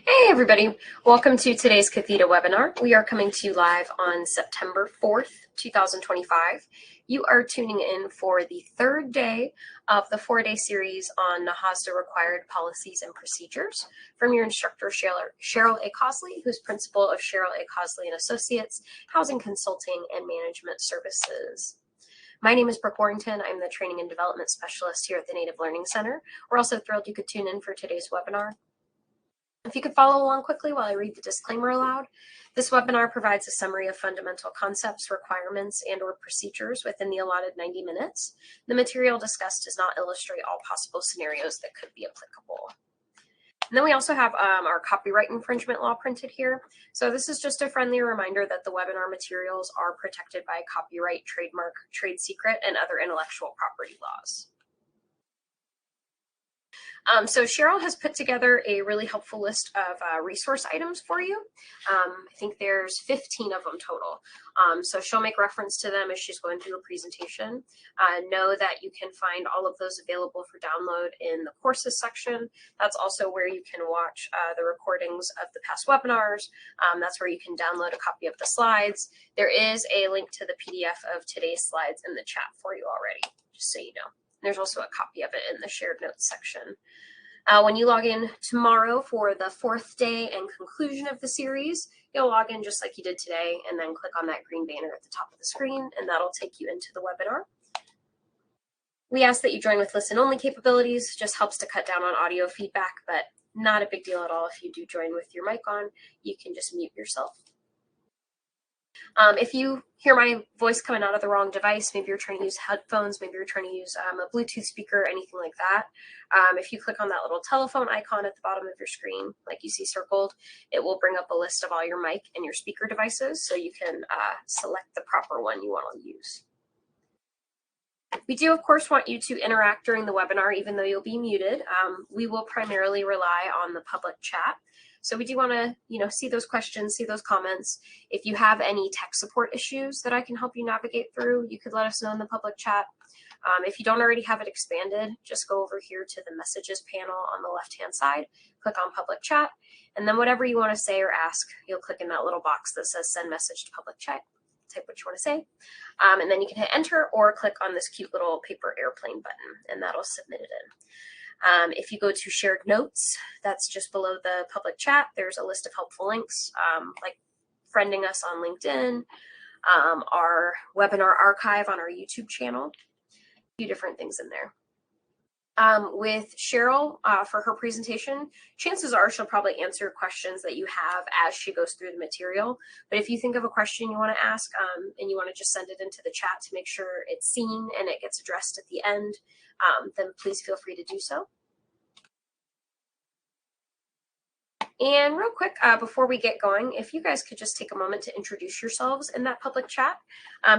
Hey everybody, welcome to today's Catheta webinar. We are coming to you live on September 4th, 2025. You are tuning in for the third day of the 4-day series on NAHASDA required policies and procedures from your instructor, Cheryl A. Cosley, who's principal of Cheryl A. Cosley and Associates, Housing Consulting and Management Services. My name is Brooke Warrington. I'm the Training and Development Specialist here at the Native Learning Center. We're also thrilled you could tune in for today's webinar. If you could follow along quickly while I read the disclaimer aloud. This webinar provides a summary of fundamental concepts, requirements, and/or procedures within the allotted 90 minutes. The material discussed does not illustrate all possible scenarios that could be applicable. And then we also have our copyright infringement law printed here. So this is just a friendly reminder that the webinar materials are protected by copyright, trademark, trade secret, and other intellectual property laws. So Cheryl has put together a really helpful list of resource items for you. I think there's 15 of them total. So she'll make reference to them as she's going through a presentation. Know that you can find all of those available for download in the courses section. That's also where you can watch the recordings of the past webinars. That's where you can download a copy of the slides. There is a link to the PDF of today's slides in the chat for you already, just so you know. There's also a copy of it in the shared notes section. When you log in tomorrow for the 4th day and conclusion of the series, you'll log in just like you did today and then click on that green banner at the top of the screen, and that'll take you into the webinar. We ask that you join with listen-only capabilities. Just helps to cut down on audio feedback, but not a big deal at all if you do join with your mic on. You can just mute yourself. If you hear my voice coming out of the wrong device, maybe you're trying to use headphones, maybe you're trying to use a Bluetooth speaker, anything like that. If you click on that little telephone icon at the bottom of your screen, like you see circled, it will bring up a list of all your mic and your speaker devices, so you can select the proper one you want to use. We do, of course, want you to interact during the webinar, even though you'll be muted. We will primarily rely on the public chat. So we do want to, see those questions, see those comments. If you have any tech support issues that I can help you navigate through, you could let us know in the public chat. If you don't already have it expanded, just go over here to the messages panel on the left-hand side, click on public chat, and then whatever you want to say or ask, you'll click in that little box that says send message to public chat. Type what you want to say, and then you can hit enter or click on this cute little paper airplane button, and that'll submit it in. If you go to shared notes, that's just below the public chat. There's a list of helpful links, like friending us on LinkedIn, our webinar archive on our YouTube channel, a few different things in there. With Cheryl for her presentation, chances are she'll probably answer questions that you have as she goes through the material. But if you think of a question you want to ask and you want to just send it into the chat to make sure it's seen and it gets addressed at the end, then please feel free to do so. And real quick, before we get going, if you guys could just take a moment to introduce yourselves in that public chat.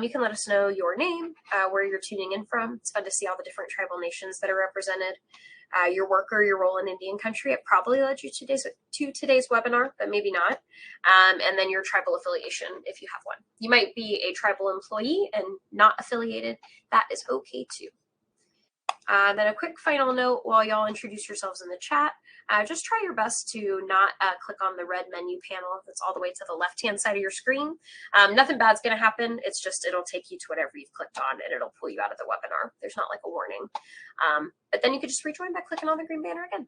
You can let us know your name, where you're tuning in from. It's fun to see all the different tribal nations that are represented. Your work or your role in Indian country. It probably led you to today's webinar, but maybe not. And then your tribal affiliation, if you have one. You might be a tribal employee and not affiliated. That is okay too. Then a quick final note while y'all introduce yourselves in the chat. Just try your best to not click on the red menu panel that's all the way to the left-hand side of your screen. Nothing bad's going to happen. It's just it'll take you to whatever you've clicked on and it'll pull you out of the webinar. There's not like a warning. But then you can just rejoin by clicking on the green banner again.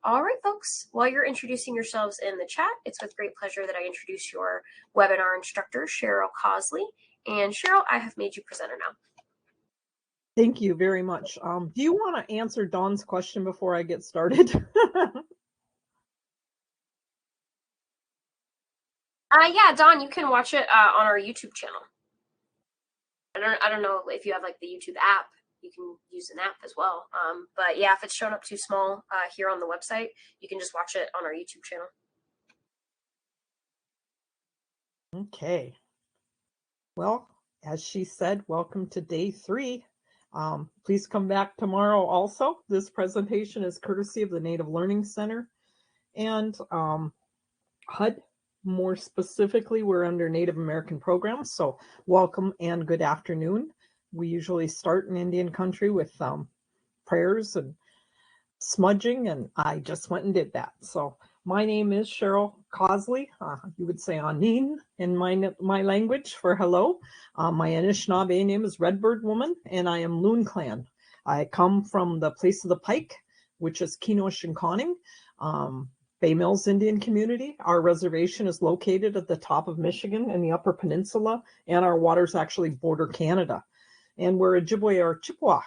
All right, folks, while you're introducing yourselves in the chat, it's with great pleasure that I introduce your webinar instructor, Cheryl Cosley. And Cheryl, I have made you presenter now. Thank you very much. Do you want to answer Dawn's question before I get started? Yeah, Dawn, you can watch it on our YouTube channel. I don't know if you have like the YouTube app. You can use an app as well. But yeah, if it's shown up too small here on the website, you can just watch it on our YouTube channel. Okay. Well, as she said, welcome to day 3. Please come back tomorrow also. This presentation is courtesy of the Native Learning Center and HUD. More specifically, we're under Native American programs, so welcome and good afternoon. We usually start in Indian country with prayers and smudging, and I just went and did that. So My name is Cheryl Cosley. You would say Anin in my language for hello. My Anishinaabe name is Redbird Woman, and I am Loon Clan. I come from the place of the Pike, which is Kenosh-Shinkoning, Bay Mills Indian community. Our reservation is located at the top of Michigan in the Upper Peninsula, and our waters actually border Canada. And we're Ojibwe or Chippewa,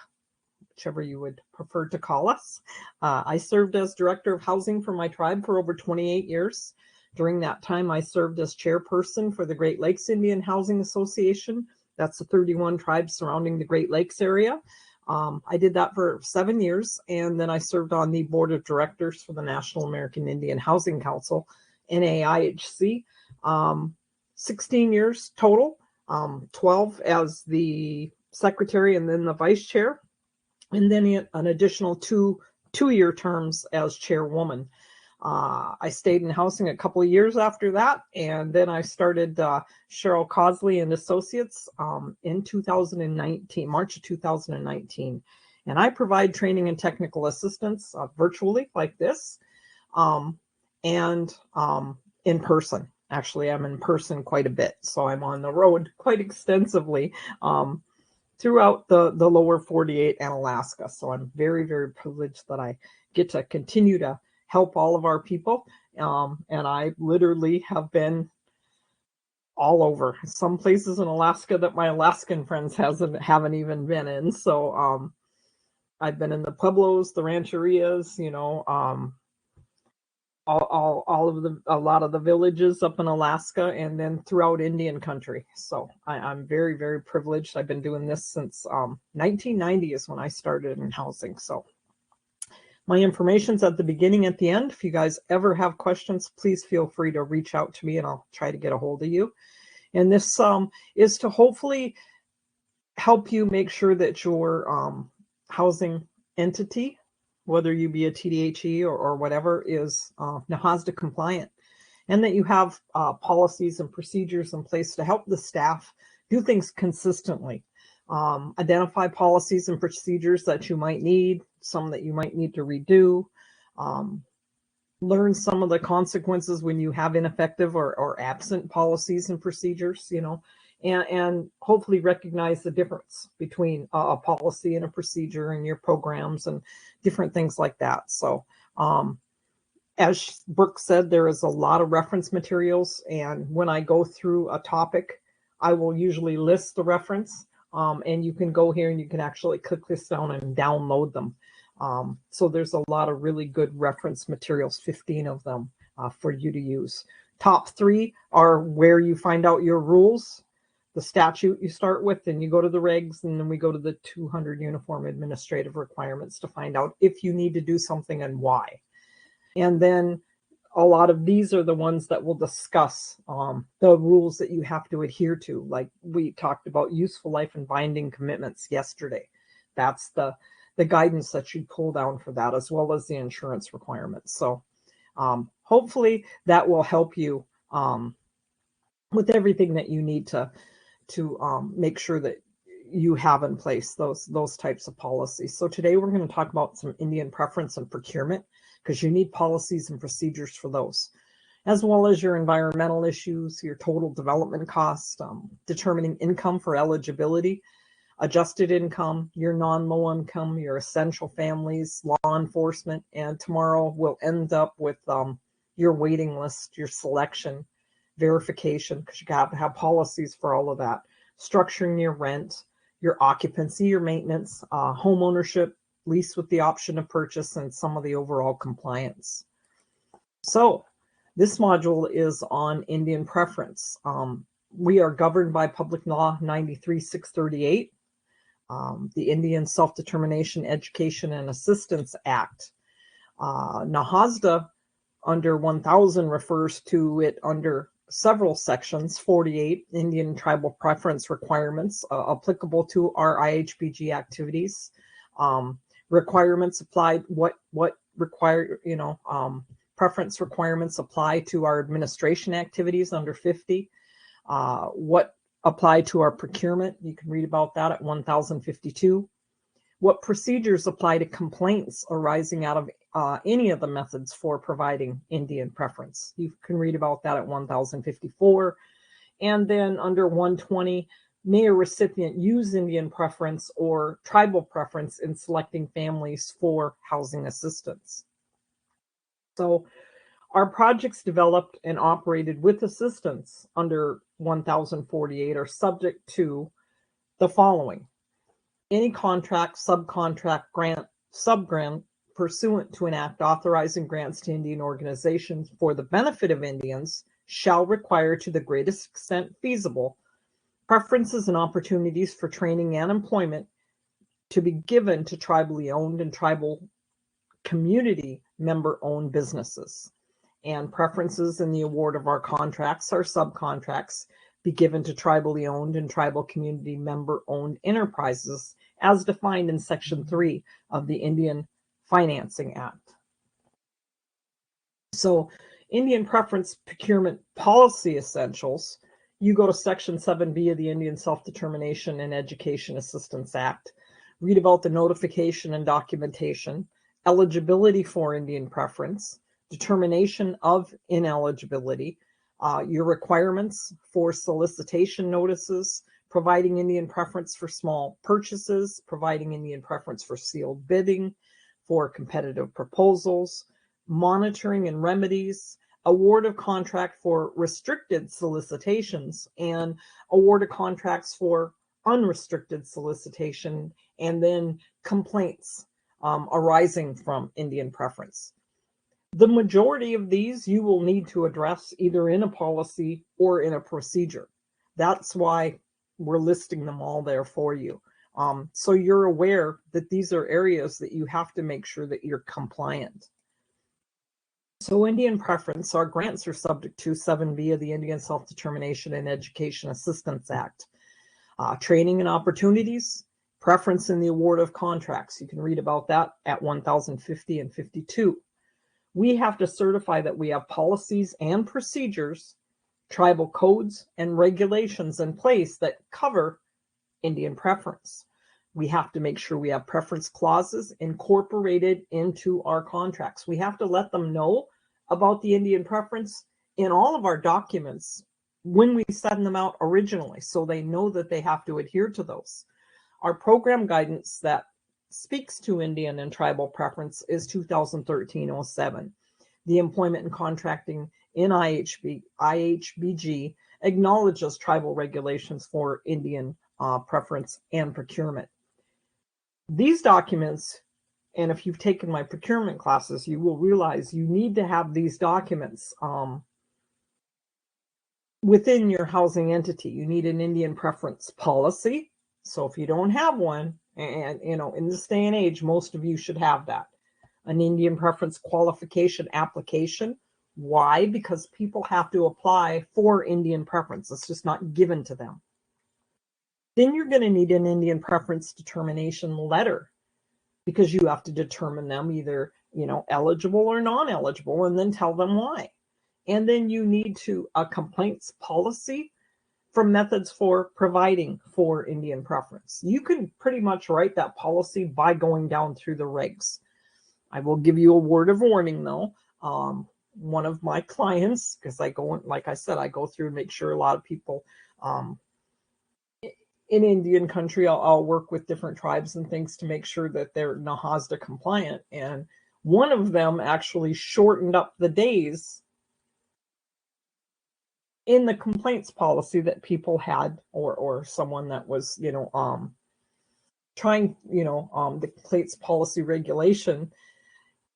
whichever you would prefer to call us. I served as Director of Housing for my tribe for over 28 years. During that time, I served as chairperson for the Great Lakes Indian Housing Association. That's the 31 tribes surrounding the Great Lakes area. I did that for 7 years, and then I served on the board of directors for the National American Indian Housing Council, NAHC. 16 years total, 12 as the secretary and then the vice chair, and then an additional two-year terms as chairwoman. I stayed in housing a couple of years after that, and then I started Cheryl Cosley and Associates in 2019, March of 2019. And I provide training and technical assistance virtually like this, and in person. Actually, I'm in person quite a bit, so I'm on the road quite extensively throughout the lower 48 and Alaska. So I'm very, very privileged that I get to continue to help all of our people. And I literally have been all over. Some places in Alaska that my Alaskan friends haven't even been in. So I've been in the Pueblos, the Rancherias, a lot of the villages up in Alaska, and then throughout Indian country. So I'm very, very privileged. I've been doing this since 1990 is when I started in housing. So my information's at the beginning, at the end. If you guys ever have questions, please feel free to reach out to me and I'll try to get a hold of you. And this is to hopefully help you make sure that your housing entity, whether you be a TDHE or whatever, is NAHASDA compliant, and that you have policies and procedures in place to help the staff do things consistently. Identify policies and procedures that you might need, some that you might need to redo, learn some of the consequences when you have ineffective or absent policies and procedures, and hopefully recognize the difference between a policy and a procedure in your programs and different things like that. So as Brooke said, there is a lot of reference materials, and when I go through a topic, I will usually list the reference, and you can go here and you can actually click this down and download them. So there's a lot of really good reference materials, 15 of them for you to use. Top 3 are where you find out your rules, the statute you start with, and you go to the regs, and then we go to the 200 uniform administrative requirements to find out if you need to do something and why. And then a lot of these are the ones that will discuss the rules that you have to adhere to. Like we talked about useful life and binding commitments yesterday. That's the guidance that you pull down for that, as well as the insurance requirements. So hopefully that will help you with everything that you need to make sure that you have in place those types of policies. So today we're going to talk about some Indian preference and procurement, because you need policies and procedures for those, as well as your environmental issues, your total development cost, determining income for eligibility, adjusted income, your non-low income, your essential families, law enforcement, and tomorrow we'll end up with your waiting list, your selection, verification, because you have to have policies for all of that, structuring your rent, your occupancy, your maintenance, home ownership, lease with the option of purchase, and some of the overall compliance. So this module is on Indian preference. We are governed by Public Law 93-638, the Indian Self-Determination Education and Assistance Act. NAHASDA under 1000 refers to it under several sections. 48 Indian tribal preference requirements applicable to our IHBG activities. Requirements applied, what require, preference requirements apply to our administration activities under 50. What apply to our procurement, you can read about that at 1052. What procedures apply to complaints arising out of any of the methods for providing Indian preference? You can read about that at 1054. And then under 120, may a recipient use Indian preference or tribal preference in selecting families for housing assistance? So our projects developed and operated with assistance under 1048 are subject to the following: any contract, subcontract, grant, subgrant pursuant to an act authorizing grants to Indian organizations for the benefit of Indians shall require, to the greatest extent feasible, preferences and opportunities for training and employment to be given to tribally owned and tribal community member-owned businesses. And preferences in the award of our contracts or subcontracts be given to tribally owned and tribal community member-owned enterprises as defined in Section 3 of the Indian Financing Act. So Indian Preference Procurement Policy Essentials, you go to Section 7B of the Indian Self-Determination and Education Assistance Act, read about the notification and documentation, eligibility for Indian preference, determination of ineligibility, your requirements for solicitation notices, providing Indian preference for small purchases, providing Indian preference for sealed bidding, for competitive proposals, monitoring and remedies, award of contract for restricted solicitations, and award of contracts for unrestricted solicitation, and then complaints arising from Indian preference. The majority of these you will need to address either in a policy or in a procedure. That's why we're listing them all there for you. So you're aware that these are areas that you have to make sure that you're compliant. So Indian preference, our grants are subject to 7B of the Indian Self-Determination and Education Assistance Act. Training and opportunities, preference in the award of contracts. You can read about that at 1050 and 52. We have to certify that we have policies and procedures, tribal codes and regulations in place that cover Indian preference. We have to make sure we have preference clauses incorporated into our contracts. We have to let them know about the Indian preference in all of our documents when we send them out originally, so they know that they have to adhere to those. Our program guidance that speaks to Indian and tribal preference is 2013-07. The Employment and Contracting in IHBG acknowledges tribal regulations for Indian preference and procurement. These documents, and if you've taken my procurement classes, you will realize you need to have these documents within your housing entity. You need an Indian preference policy. So if you don't have one, and in this day and age, most of you should have that. An Indian preference qualification application. Why? Because people have to apply for Indian preference. It's just not given to them. Then you're going to need an Indian preference determination letter, because you have to determine them either, eligible or non-eligible, and then tell them why. And then you need a complaints policy for methods for providing for Indian preference. You can pretty much write that policy by going down through the regs. I will give you a word of warning though. One of my clients, because like I said, I go through and make sure a lot of people in Indian country, I'll work with different tribes and things to make sure that they're NAHASDA compliant. And one of them actually shortened up the days in the complaints policy that people had, or someone that was, trying, the complaints policy regulation,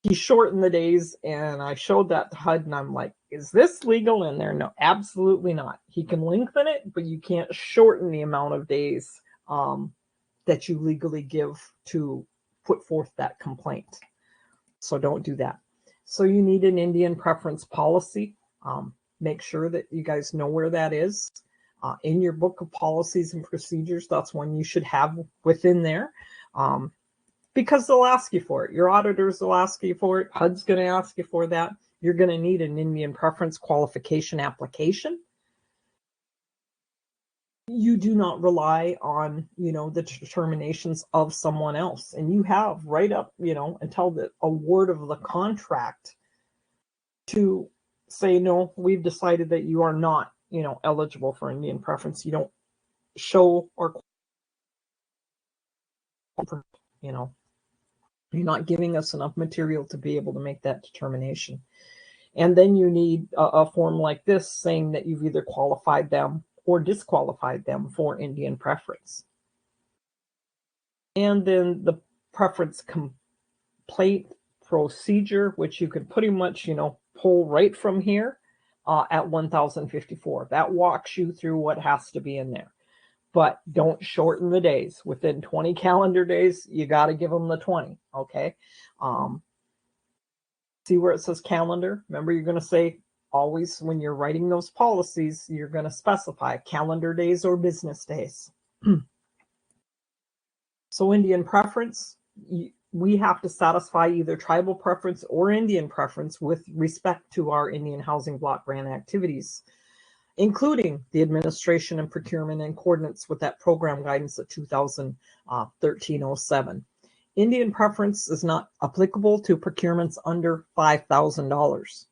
he shortened the days, and I showed that to HUD, and I'm like, is this legal in there? No, absolutely not. He can lengthen it, but you can't shorten the amount of days that you legally give to put forth that complaint. So don't do that. So you need an Indian preference policy. Make sure that you guys know where that is. In your book of policies and procedures, that's one you should have within there, because they'll ask you for it. Your auditors will ask you for it. HUD's going to ask you for that. You're going to need an Indian preference qualification application. you do not rely on, the determinations of someone else. And you have right up, until the award of the contract to say, no, we've decided that you are not, eligible for Indian preference. You don't show or, you're not giving us enough material to be able to make that determination. And then you need a form like this saying that you've either qualified them or disqualified them for Indian preference. And then the preference complaint procedure, which you can pretty much, pull right from here at 1054. That walks you through what has to be in there. But don't shorten the days. Within 20 calendar days, you got to give them the 20, okay? See where it says calendar? Remember, you're going to say always when you're writing those policies, you're going to specify calendar days or business days. So Indian preference, we have to satisfy either tribal preference or Indian preference with respect to our Indian Housing Block Grant activities, including the administration and procurement in accordance with that program guidance at 2013-07. Indian preference is not applicable to procurements under $5,000.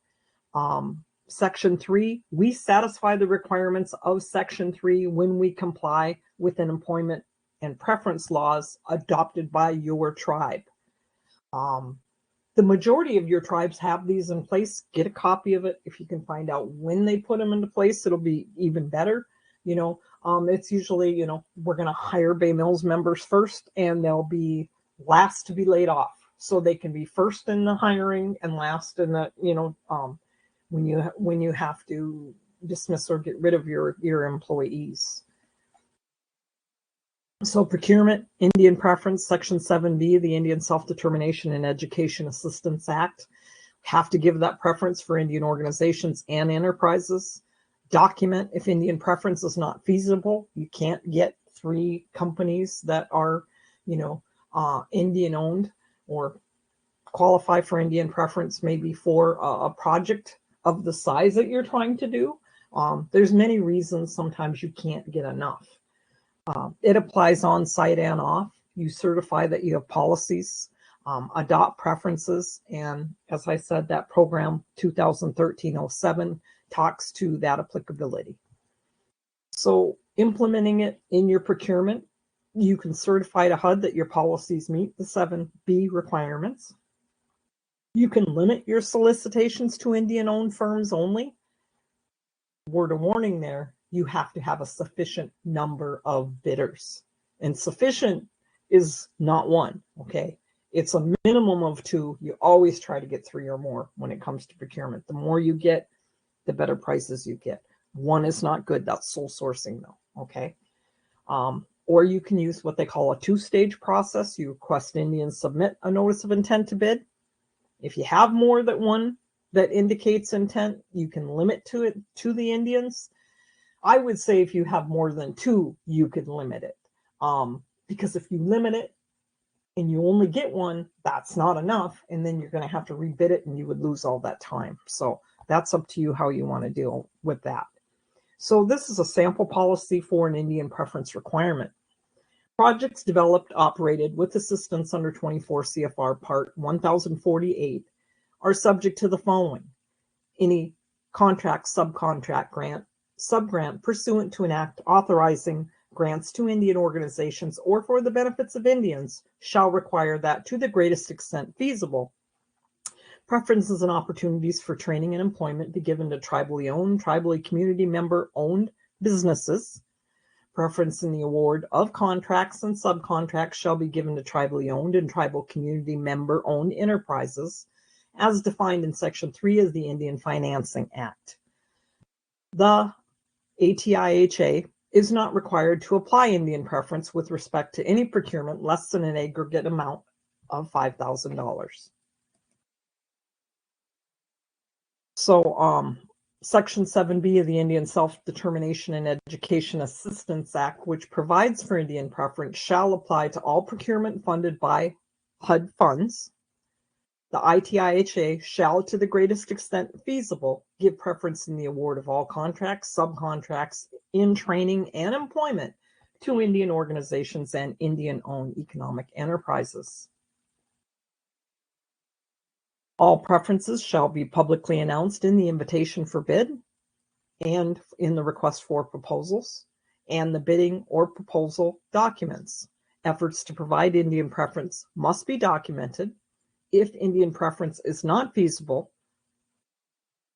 Section 3, we satisfy the requirements of Section 3 when we comply with an employment and preference laws adopted by your tribe. The majority of your tribes have these in place. Get a copy of it. If you can find out when they put them into place, it'll be even better. It's usually, we're going to hire Bay Mills members first, and they'll be last to be laid off. So they can be first in the hiring and last in the, when you have to dismiss or get rid of your employees. So procurement, Indian preference, Section 7B, the Indian Self-Determination and Education Assistance Act. Have to give that preference for Indian organizations and enterprises. Document if Indian preference is not feasible. You can't get 3 companies that are, Indian owned or qualify for Indian preference maybe for a project of the size that you're trying to do. There's many reasons sometimes you can't get enough. It applies on site and off. You certify that you have policies, adopt preferences, and as I said, that program 2013-07 talks to that applicability. So implementing it in your procurement, you can certify to HUD that your policies meet the 7B requirements. You can limit your solicitations to Indian-owned firms only. Word of warning there, you have to have a sufficient number of bidders. And sufficient is not 1, okay? It's a minimum of 2. You always try to get 3 or more when it comes to procurement. The more you get, the better prices you get. 1 is not good. That's sole sourcing though, okay? Or you can use what they call a 2-stage process. You request Indians submit a notice of intent to bid. If you have more than 1 that indicates intent, you can limit to the Indians. I would say if you have more than 2, you could limit it. Because if you limit it and you only get 1, that's not enough. And then you're going to have to rebid it and you would lose all that time. So that's up to you how you want to deal with that. So this is a sample policy for an Indian preference requirement. Projects developed, operated with assistance under 24 CFR Part 1048 are subject to the following. Any contract, subcontract, grant, subgrant pursuant to an act authorizing grants to Indian organizations or for the benefits of Indians shall require that, to the greatest extent feasible, preferences and opportunities for training and employment be given to tribally owned, tribally community member owned businesses. Preference in the award of contracts and subcontracts shall be given to tribally owned and tribal community member owned enterprises as defined in Section 3 of the Indian Financing Act. The ATIHA is not required to apply Indian preference with respect to any procurement less than an aggregate amount of $5,000. So Section 7B of the Indian Self-Determination and Education Assistance Act, which provides for Indian preference, shall apply to all procurement funded by HUD funds. The ITIHA shall, to the greatest extent feasible, give preference in the award of all contracts, subcontracts in training and employment to Indian organizations and Indian-owned economic enterprises. All preferences shall be publicly announced in the invitation for bid and in the request for proposals and the bidding or proposal documents. Efforts to provide Indian preference must be documented. If Indian preference is not feasible,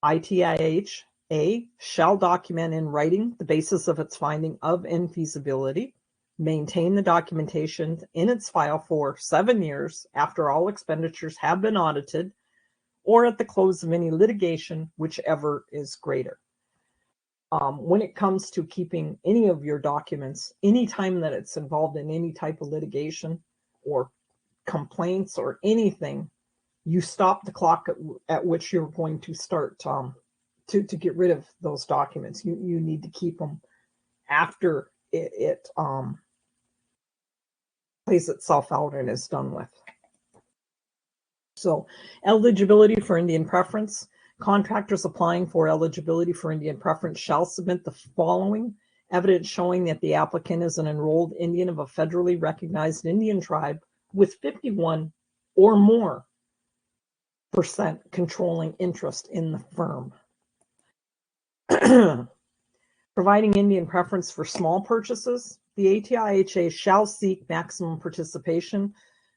ITIHA shall document in writing the basis of its finding of infeasibility, maintain the documentation in its file for 7 years after all expenditures have been audited, or at the close of any litigation, whichever is greater. When it comes to keeping any of your documents, anytime that it's involved in any type of litigation or complaints or anything, you stop the clock at which you're going to start to get rid of those documents. You need to keep them after it plays itself out and is done with. So, eligibility for Indian preference. Contractors applying for eligibility for Indian preference shall submit the following evidence showing that the applicant is an enrolled Indian of a federally recognized Indian tribe with 51 or more % controlling interest in the firm. Providing Indian preference for small purchases. The ATIHA shall seek maximum participation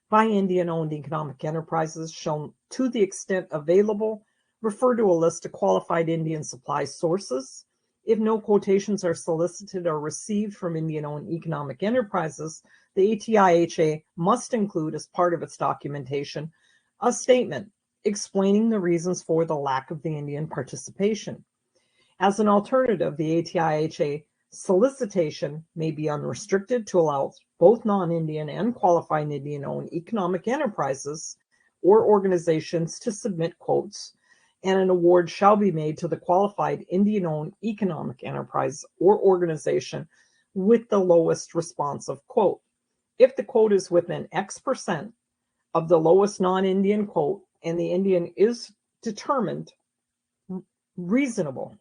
by Indian-owned economic enterprises shall, to the extent available, refer to a list of qualified Indian supply sources. If no quotations are solicited or received from Indian-owned economic enterprises, the ATIHA must include as part of its documentation a statement explaining the reasons for the lack of the Indian participation. As an alternative, the ATIHA solicitation may be unrestricted to allow both non-Indian and qualified Indian-owned economic enterprises or organizations to submit quotes, and an award shall be made to the qualified Indian-owned economic enterprise or organization with the lowest responsive quote. If the quote is within X% of the lowest non-Indian quote and the Indian is determined reasonable,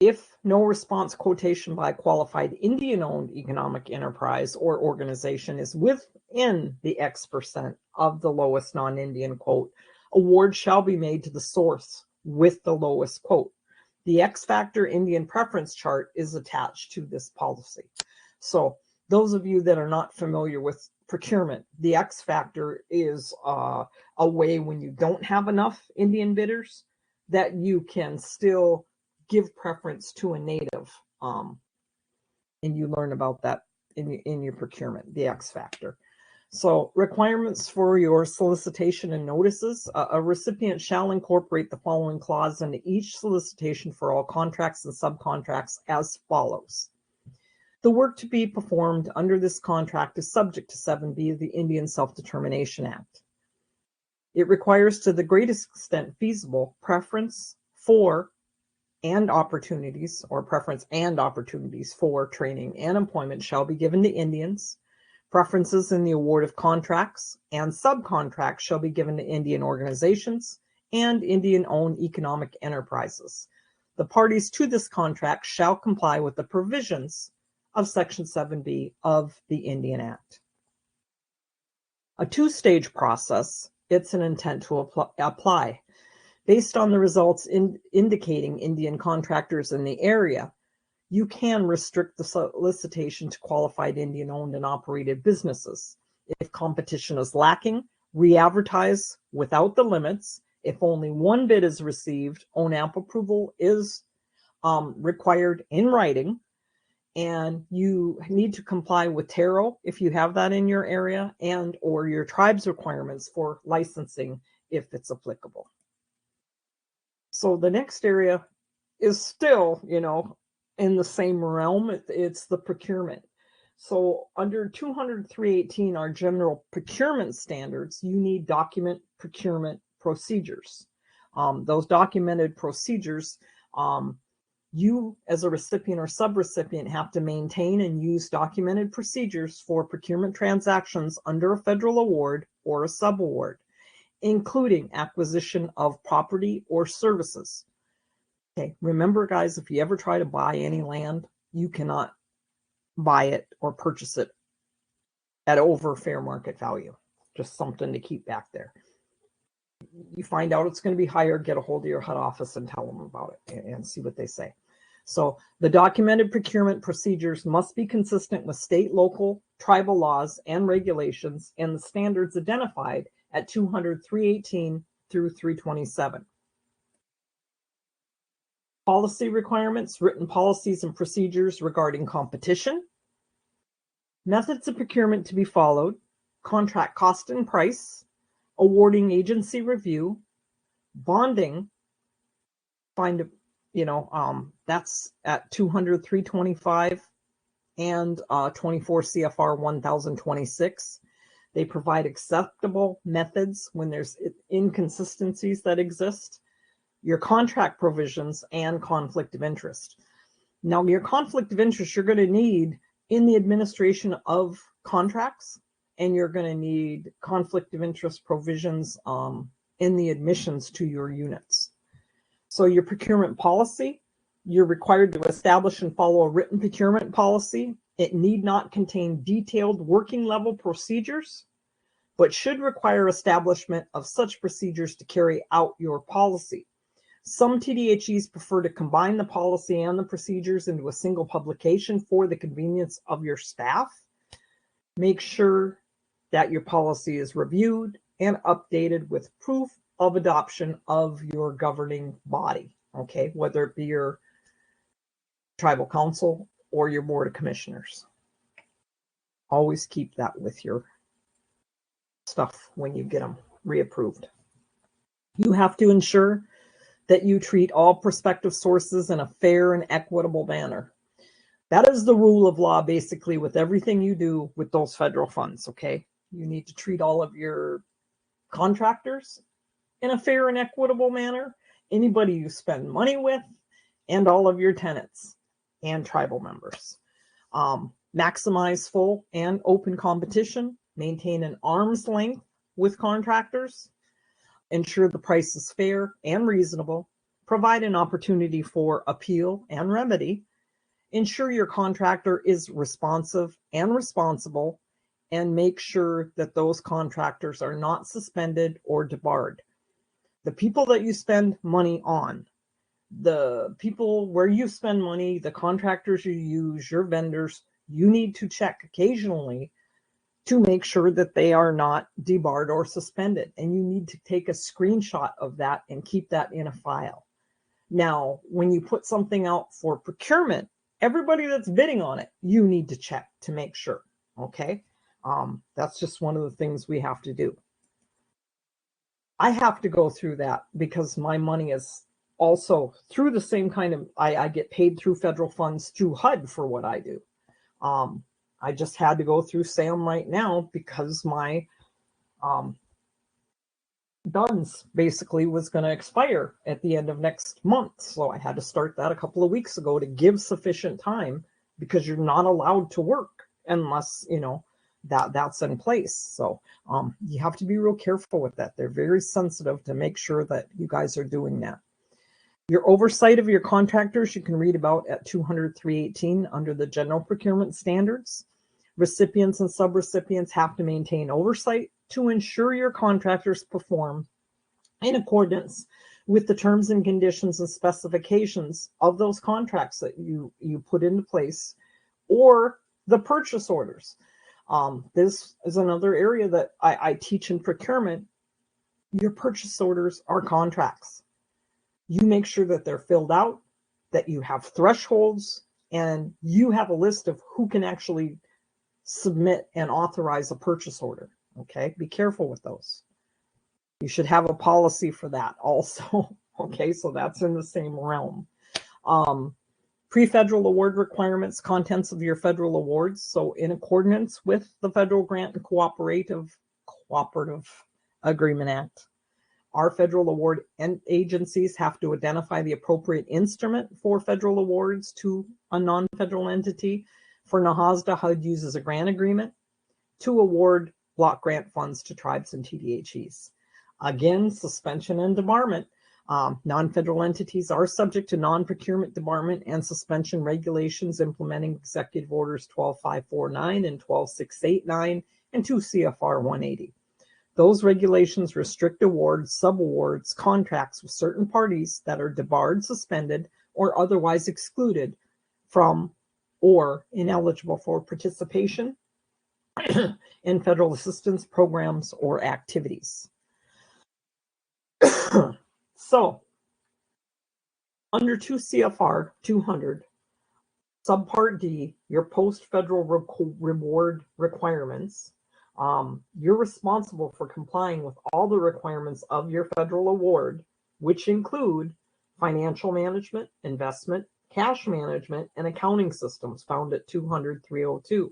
if no response quotation by a qualified Indian-owned economic enterprise or organization is within the X% of the lowest non-Indian quote, award shall be made to the source with the lowest quote. The X factor Indian preference chart is attached to this policy. So those of you that are not familiar with procurement, the X factor is a way when you don't have enough Indian bidders that you can still give preference to a native, and you learn about that in your procurement, the X factor. So requirements for your solicitation and notices. A recipient shall incorporate the following clause into each solicitation for all contracts and subcontracts as follows. The work to be performed under this contract is subject to 7B of the Indian Self-Determination Act. It requires, to the greatest extent feasible, preference for and opportunities, or preference and opportunities for training and employment shall be given to Indians. Preferences in the award of contracts and subcontracts shall be given to Indian organizations and Indian-owned economic enterprises. The parties to this contract shall comply with the provisions of Section 7B of the Indian Act. A two-stage process. It's an intent to apply. Based on the results indicating Indian contractors in the area, you can restrict the solicitation to qualified Indian-owned and operated businesses. If competition is lacking, re-advertise without the limits. If only one bid is received, ONAP approval is required in writing, and you need to comply with TARO if you have that in your area, and or your tribe's requirements for licensing if it's applicable. So the next area is still, in the same realm. It's the procurement. So under 200-318, our general procurement standards, you need document procurement procedures. Those documented procedures You, as a recipient or subrecipient, have to maintain and use documented procedures for procurement transactions under a federal award or a subaward, including acquisition of property or services. Okay, remember, guys, if you ever try to buy any land, you cannot buy it or purchase it at over fair market value. Just something to keep back there. You find out it's going to be higher, get a hold of your HUD office and tell them about it and see what they say. So the documented procurement procedures must be consistent with state, local, tribal laws and regulations and the standards identified at 200-318 through 327. Policy requirements, written policies and procedures regarding competition, methods of procurement to be followed, contract cost and price, awarding agency review, bonding, that's at 200-325 and 24 CFR 1026. They provide acceptable methods when there's inconsistencies that exist, your contract provisions, and conflict of interest. Now, your conflict of interest you're going to need in the administration of contracts, and you're going to need conflict of interest provisions in the admissions to your units. So your procurement policy, you're required to establish and follow a written procurement policy. It need not contain detailed working level procedures, but should require establishment of such procedures to carry out your policy. Some TDHEs prefer to combine the policy and the procedures into a single publication for the convenience of your staff. Make sure that your policy is reviewed and updated with proof of adoption of your governing body, okay, whether it be your tribal council or your board of commissioners. Always keep that with your stuff when you get them reapproved. You have to ensure that you treat all prospective sources in a fair and equitable manner. That is the rule of law, basically, with everything you do with those federal funds, okay? You need to treat all of your contractors in a fair and equitable manner, anybody you spend money with, and all of your tenants and tribal members. Maximize full and open competition, maintain an arm's length with contractors, ensure the price is fair and reasonable, provide an opportunity for appeal and remedy, ensure your contractor is responsive and responsible, and make sure that those contractors are not suspended or debarred. The people that you spend money on, the people where you spend money, the contractors you use, your vendors, you need to check occasionally to make sure that they are not debarred or suspended. And you need to take a screenshot of that and keep that in a file. Now, when you put something out for procurement, everybody that's bidding on it, you need to check to make sure, okay? That's just one of the things we have to do. I have to go through that because my money is also through the same kind of, I get paid through federal funds through HUD for what I do. I just had to go through SAM right now because my DUNS basically was going to expire at the end of next month. So I had to start that a couple of weeks ago to give sufficient time, because you're not allowed to work unless, that's in place. So you have to be real careful with that. They're very sensitive to make sure that you guys are doing that. Your oversight of your contractors, you can read about at 200-318 under the general procurement standards. Recipients and subrecipients have to maintain oversight to ensure your contractors perform in accordance with the terms and conditions and specifications of those contracts that you put into place, or the purchase orders. This is another area that I teach in procurement. Your purchase orders are contracts. You make sure that they're filled out, that you have thresholds, and you have a list of who can actually submit and authorize a purchase order. Okay, be careful with those. You should have a policy for that also. Okay, so that's in the same realm. Pre-federal award requirements, contents of your federal awards. So in accordance with the Federal Grant and Cooperative Agreement Act, Our federal award agencies have to identify the appropriate instrument for federal awards to a non-federal entity. For NAHASDA, HUD uses a grant agreement to award block grant funds to tribes and TDHEs. Again, suspension and debarment. Non-federal entities are subject to non-procurement debarment and suspension regulations implementing Executive Orders 12549 and 12689 and 2 CFR 180. Those regulations restrict awards, subawards, contracts with certain parties that are debarred, suspended, or otherwise excluded from or ineligible for participation in federal assistance programs or activities. So, under 2 CFR 200, Subpart D, your post-federal reward requirements, you're responsible for complying with all the requirements of your federal award, which include financial management, investment, cash management, and accounting systems found at 200-302.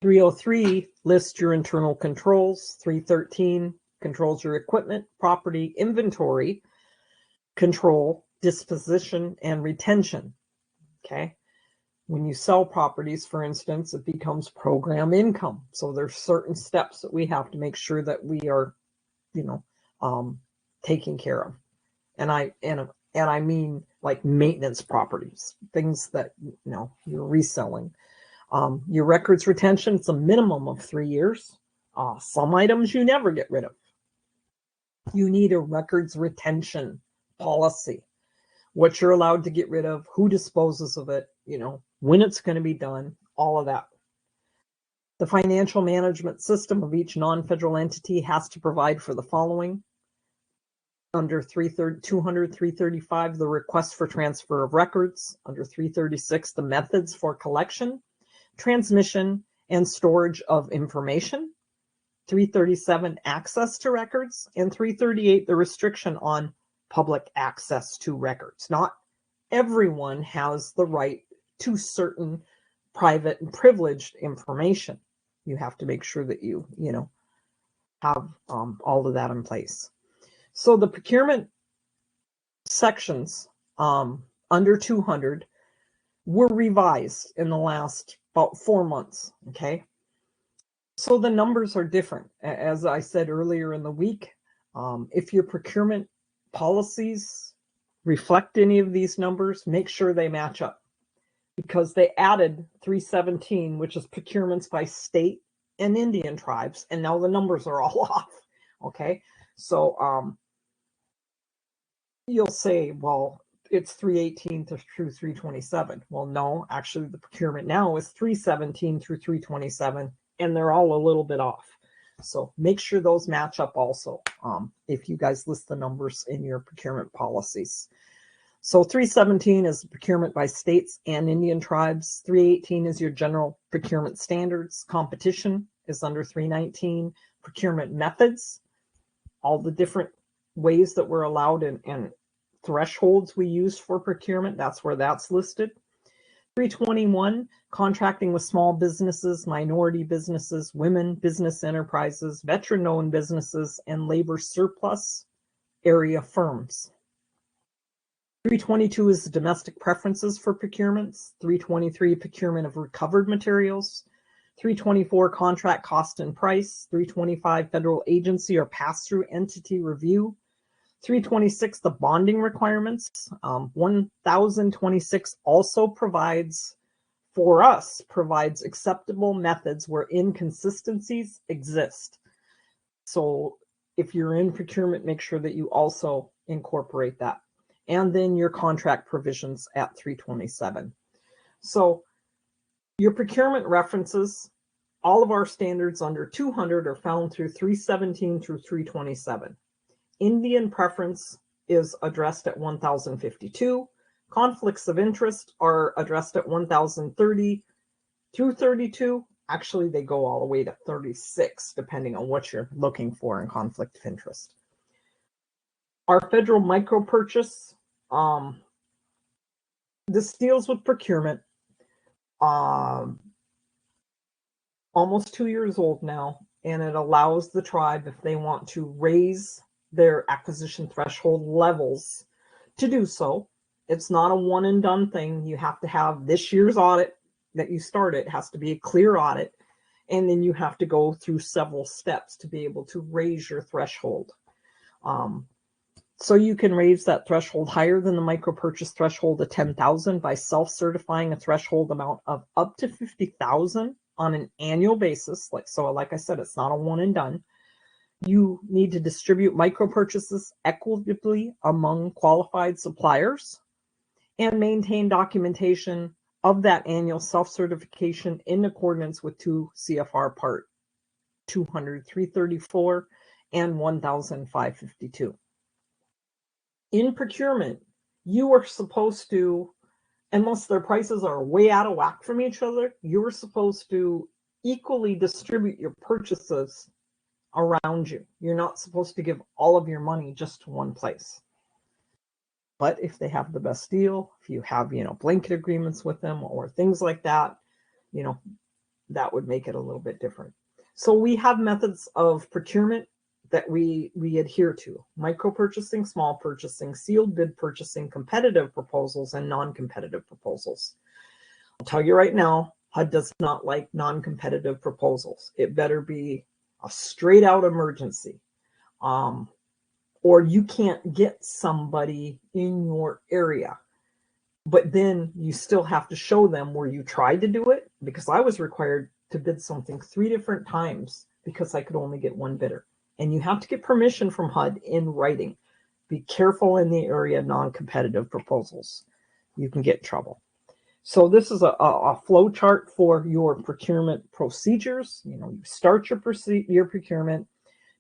303 lists your internal controls. 313 controls your equipment, property, inventory, control, disposition, and retention. Okay. When you sell properties, for instance, it becomes program income. So there's certain steps that we have to make sure that we are, taking care of. And I mean like maintenance properties, things that, you're reselling. Your records retention, it's a minimum of 3 years. Some items you never get rid of. You need a records retention policy. What you're allowed to get rid of, who disposes of it, when it's going to be done, all of that. The financial management system of each non-federal entity has to provide for the following. Under 200, 335, the request for transfer of records. Under 336, the methods for collection, transmission, and storage of information. 337, access to records. And 338, the restriction on public access to records. Not everyone has the right to certain private and privileged information. You have to make sure that you have all of that in place. So the procurement sections under 200 were revised in the last about 4 months. Okay. So the numbers are different. As I said earlier in the week, if your procurement policies reflect any of these numbers, make sure they match up, because they added 317, which is procurements by state and Indian tribes, and now the numbers are all off. Okay, so you'll say, well, it's 318 through 327. Well, no, actually the procurement now is 317 through 327, and they're all a little bit off. So make sure those match up also if you guys list the numbers in your procurement policies. So 317 is procurement by states and Indian tribes. 318 is your general procurement standards. Competition is under 319. Procurement methods, all the different ways that we're allowed and thresholds we use for procurement, that's where that's listed. 321, contracting with small businesses, minority businesses, women business enterprises, veteran-owned businesses, and labor surplus area firms. 322 is the domestic preferences for procurements. 323, procurement of recovered materials. 324, contract cost and price. 325, federal agency or pass-through entity review. 326, the bonding requirements. 1026 also provides acceptable methods where inconsistencies exist. So if you're in procurement, make sure that you also incorporate that. And then your contract provisions at 327. So your procurement references, all of our standards under 200 are found through 317 through 327. Indian preference is addressed at 1052. Conflicts of interest are addressed at 1030 through 32. Actually, they go all the way to 36, depending on what you're looking for in conflict of interest. Our federal micro purchase, this deals with procurement. Almost 2 years old now, and it allows the tribe, if they want to raise their acquisition threshold levels, to do so. It's not a one and done thing. You have to have this year's audit that you start. It has to be a clear audit, and then you have to go through several steps to be able to raise your threshold. So you can raise that threshold higher than the micro purchase threshold of 10,000 by self-certifying a threshold amount of up to 50,000 on an annual basis. Like I said, it's not a one and done. You need to distribute micro purchases equitably among qualified suppliers and maintain documentation of that annual self-certification in accordance with 2 CFR Part 200, 334 and 1,552. In procurement, you are supposed to, unless their prices are way out of whack from each other, you are supposed to equally distribute your purchases around you. You're not supposed to give all of your money just to one place. But if they have the best deal, if you have, blanket agreements with them or things like that, that would make it a little bit different. So we have methods of procurement that we adhere to: micro purchasing, small purchasing, sealed bid purchasing, competitive proposals, and non-competitive proposals. I'll tell you right now, HUD does not like non-competitive proposals. It better be a straight out emergency, or you can't get somebody in your area. But then you still have to show them where you tried to do it, because I was required to bid something 3 different times because I could only get one bidder. And you have to get permission from HUD in writing. Be careful in the area of non-competitive proposals. You can get in trouble. So this is a flow chart for your procurement procedures. You start your procurement,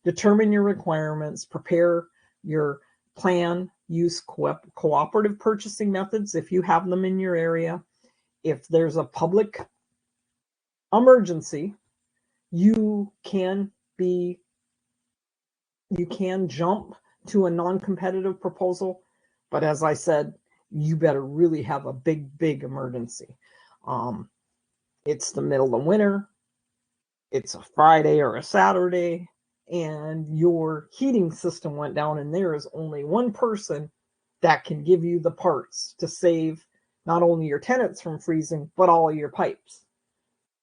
determine your requirements, prepare your plan, use cooperative purchasing methods if you have them in your area. If there's a public emergency, you can jump to a non-competitive proposal, but as I said, you better really have a big emergency. It's the middle of winter, it's a Friday or a Saturday, and your heating system went down, and there is only one person that can give you the parts to save not only your tenants from freezing, but all of your pipes.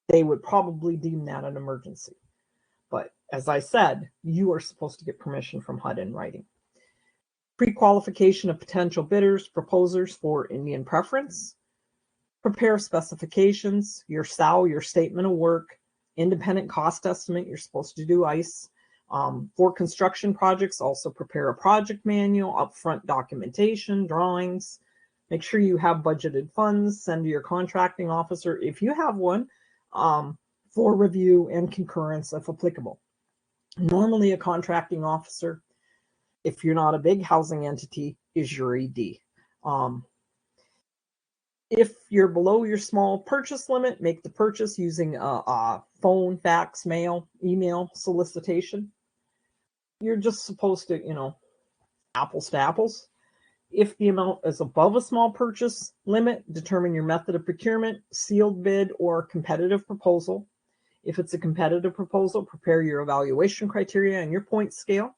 They would probably deem that an emergency. But as I said, you are supposed to get permission from HUD in writing. Pre-qualification of potential bidders, proposers for Indian preference. Prepare specifications, your SOW, your statement of work, independent cost estimate. You're supposed to do ICE. For construction projects, also prepare a project manual, upfront documentation, drawings. Make sure you have budgeted funds. Send to your contracting officer, if you have one, for review and concurrence if applicable. Normally, a contracting officer, if you're not a big housing entity, is your ED. If you're below your small purchase limit, make the purchase using a phone, fax, mail, email solicitation. You're just supposed to, apples to apples. If the amount is above a small purchase limit, determine your method of procurement, sealed bid, or competitive proposal. If it's a competitive proposal, prepare your evaluation criteria and your point scale.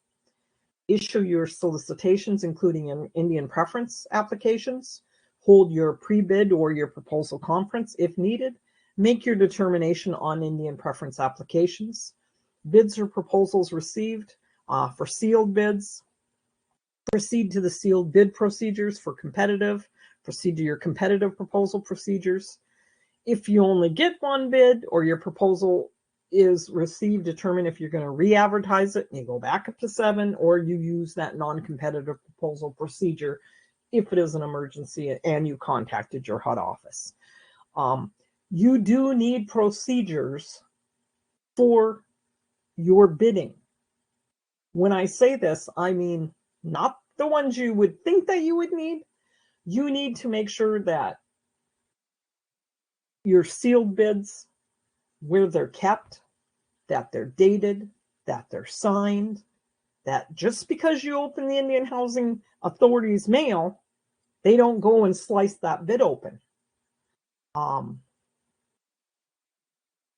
Issue your solicitations, including Indian preference applications. Hold your pre-bid or your proposal conference if needed. Make your determination on Indian preference applications. Bids or proposals received for sealed bids. Proceed to the sealed bid procedures for competitive. Proceed to your competitive proposal procedures. If you only get one bid or your proposal is received, determine if you're going to re-advertise it and you go back up to 7, or you use that non-competitive proposal procedure if it is an emergency and you contacted your HUD office. You do need procedures for your bidding. When I say this, I mean not the ones you would think that you would need. You need to make sure that your sealed bids, where they're kept, that they're dated, that they're signed, that just because you open the Indian Housing Authority's mail, they don't go and slice that bid open.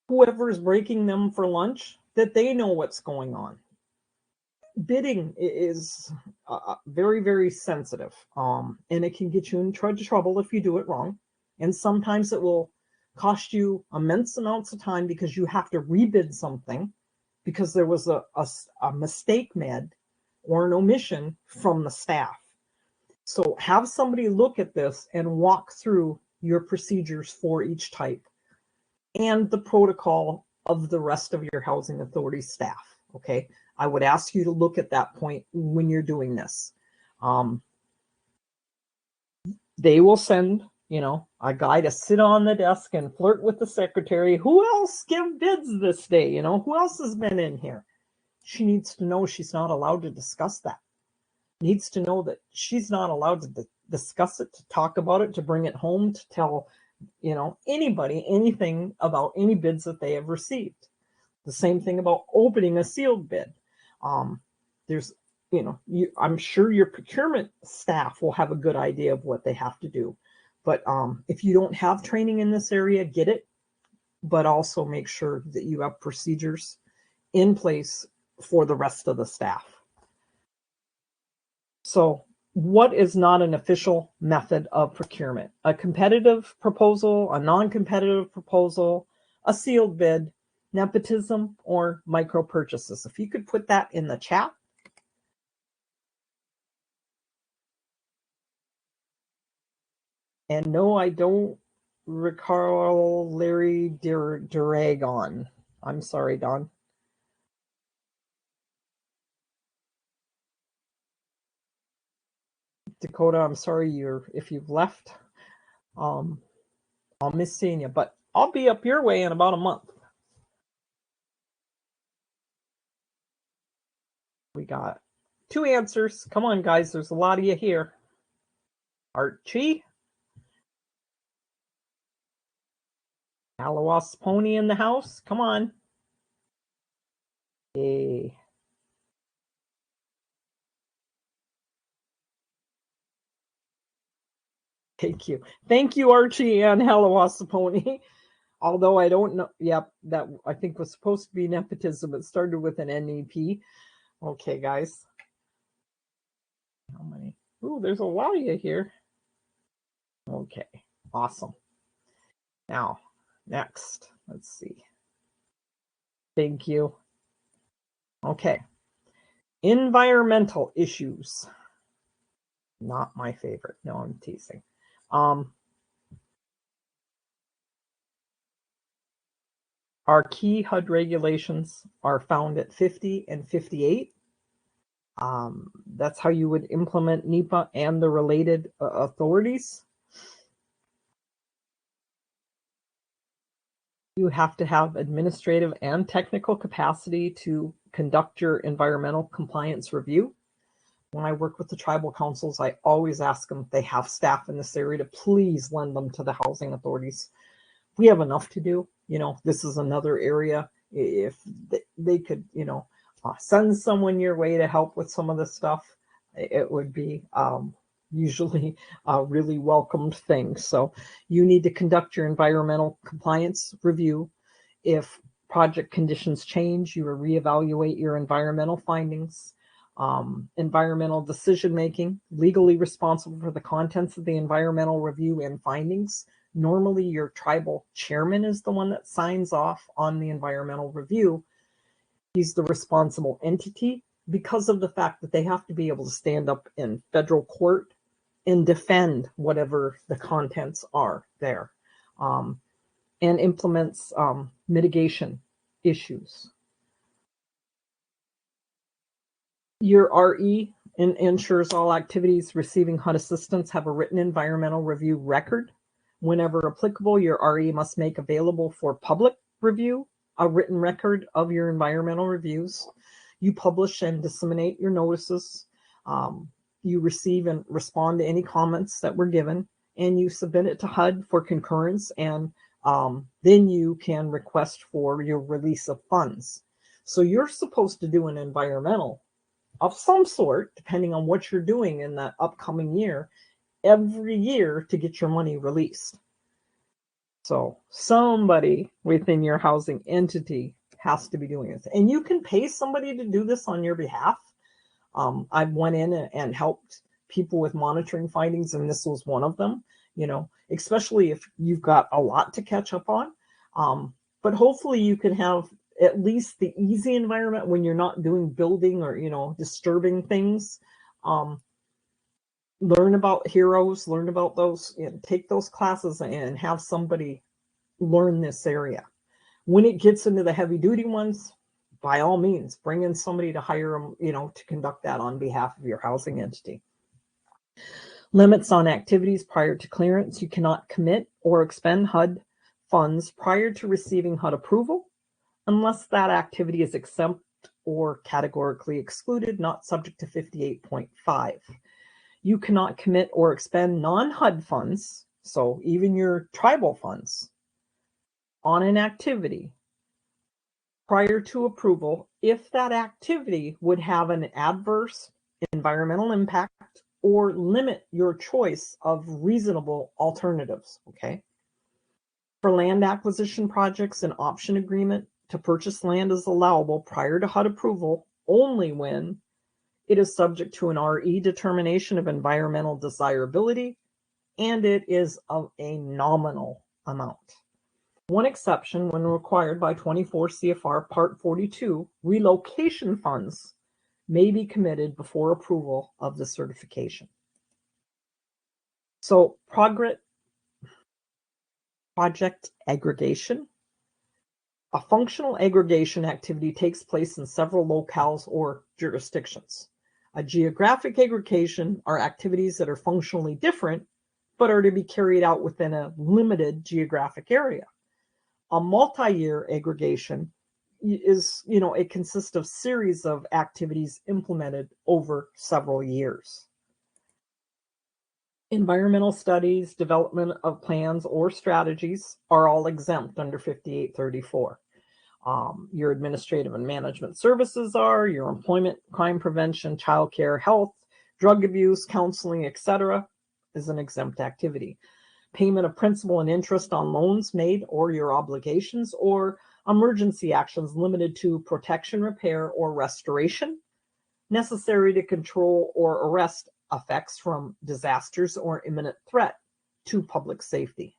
Whoever is breaking them for lunch, that they know what's going on. Bidding is very, very sensitive, and it can get you in trouble if you do it wrong. And sometimes it will cost you immense amounts of time because you have to rebid something because there was a mistake made or an omission from the staff. So have somebody look at this and walk through your procedures for each type and the protocol of the rest of your housing authority staff. Okay, I would ask you to look at that point when you're doing this. They will send, a guy to sit on the desk and flirt with the secretary. Who else give bids this day? Who else has been in here? She needs to know she's not allowed to discuss that. Needs to know that she's not allowed to discuss it, to talk about it, to bring it home, to tell, anybody anything about any bids that they have received. The same thing about opening a sealed bid. There's, I'm sure your procurement staff will have a good idea of what they have to do. But if you don't have training in this area, get it. But also make sure that you have procedures in place for the rest of the staff. So what is not an official method of procurement? A competitive proposal, a non-competitive proposal, a sealed bid, nepotism, or micro purchases. If you could put that in the chat. And no, I don't recall Larry Duragon. I'm sorry, Don. Dakota, I'm sorry if you've left. I'll miss seeing you, but I'll be up your way in about a month. We got 2 answers. Come on, guys. There's a lot of you here. Archie. Alawas Pony in the house. Come on. Hey. Thank you. Thank you, Archie and Halawasaponi. Although I don't know. Yep, that I think was supposed to be nepotism. It started with an NEP. Okay, guys. How many? Ooh, there's a lot of you here. Okay, awesome. Now, next, let's see. Thank you. Okay. Environmental issues. Not my favorite. No, I'm teasing. Our key HUD regulations are found at 50 and 58. That's how you would implement NEPA and the related authorities. You have to have administrative and technical capacity to conduct your environmental compliance review. When I work with the tribal councils, I always ask them if they have staff in this area to please lend them to the housing authorities. We have enough to do. This is another area. If they could, send someone your way to help with some of the stuff, it would be usually a really welcomed thing. So you need to conduct your environmental compliance review. If project conditions change, you will reevaluate your environmental findings. Environmental decision-making, legally responsible for the contents of the environmental review and findings. Normally, your tribal chairman is the one that signs off on the environmental review. He's the responsible entity because of the fact that they have to be able to stand up in federal court and defend whatever the contents are there, and implements mitigation issues. Your RE ensures all activities receiving HUD assistance have a written environmental review record. Whenever applicable, your RE must make available for public review a written record of your environmental reviews. You publish and disseminate your notices. You receive and respond to any comments that were given, and you submit it to HUD for concurrence, and then you can request for your release of funds. So you're supposed to do an environmental of some sort, depending on what you're doing in that upcoming year, every year to get your money released. So somebody within your housing entity has to be doing this. And you can pay somebody to do this on your behalf. I went in and helped people with monitoring findings, and this was one of them, especially if you've got a lot to catch up on. But hopefully you can have at least the easy environment when you're not doing building or, disturbing things. Learn about heroes, learn about those, take those classes and have somebody learn this area. When it gets into the heavy duty ones, by all means, bring in somebody to hire them, to conduct that on behalf of your housing entity. Limits on activities prior to clearance. You cannot commit or expend HUD funds prior to receiving HUD approval unless that activity is exempt or categorically excluded, not subject to 58.5. You cannot commit or expend non-HUD funds, so even your tribal funds, on an activity prior to approval if that activity would have an adverse environmental impact or limit your choice of reasonable alternatives, okay? For land acquisition projects, an option agreement to purchase land is allowable prior to HUD approval only when it is subject to an RE determination of environmental desirability and it is of a nominal amount. One exception, when required by 24 CFR Part 42, relocation funds may be committed before approval of the certification. So project aggregation. A functional aggregation activity takes place in several locales or jurisdictions. A geographic aggregation are activities that are functionally different, but are to be carried out within a limited geographic area. A multi-year aggregation is, it consists of series of activities implemented over several years. Environmental studies, development of plans or strategies are all exempt under 5834. Your administrative and management services are, your employment, crime prevention, childcare, health, drug abuse, counseling, etc. is an exempt activity. Payment of principal and interest on loans made or your obligations, or emergency actions limited to protection, repair, or restoration necessary to control or arrest effects from disasters or imminent threat to public safety.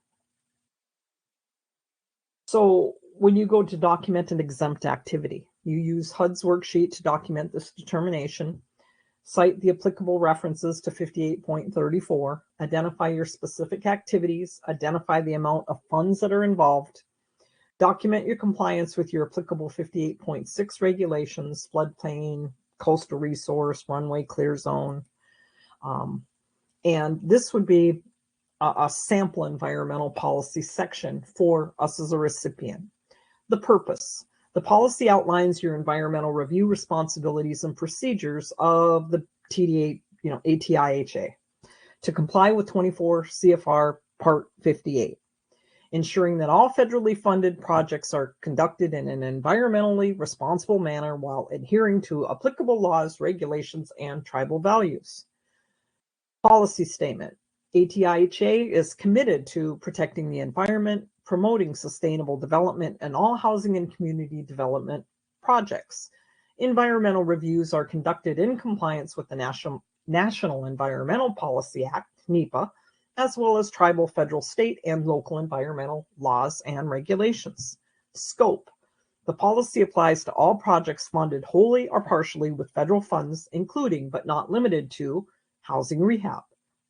So when you go to document an exempt activity, you use HUD's worksheet to document this determination, cite the applicable references to 58.34, identify your specific activities, identify the amount of funds that are involved, document your compliance with your applicable 58.6 regulations, floodplain, coastal resource, runway clear zone. And this would be a sample environmental policy section for us as a recipient. The purpose. The policy outlines your environmental review responsibilities and procedures of the TDA, ATIHA to comply with 24 CFR Part 58, ensuring that all federally funded projects are conducted in an environmentally responsible manner while adhering to applicable laws, regulations, and tribal values. Policy statement. ATIHA is committed to protecting the environment, promoting sustainable development, and all housing and community development projects. Environmental reviews are conducted in compliance with the National Environmental Policy Act, NEPA, as well as tribal, federal, state, and local environmental laws and regulations. Scope. The policy applies to all projects funded wholly or partially with federal funds, including but not limited to housing rehab,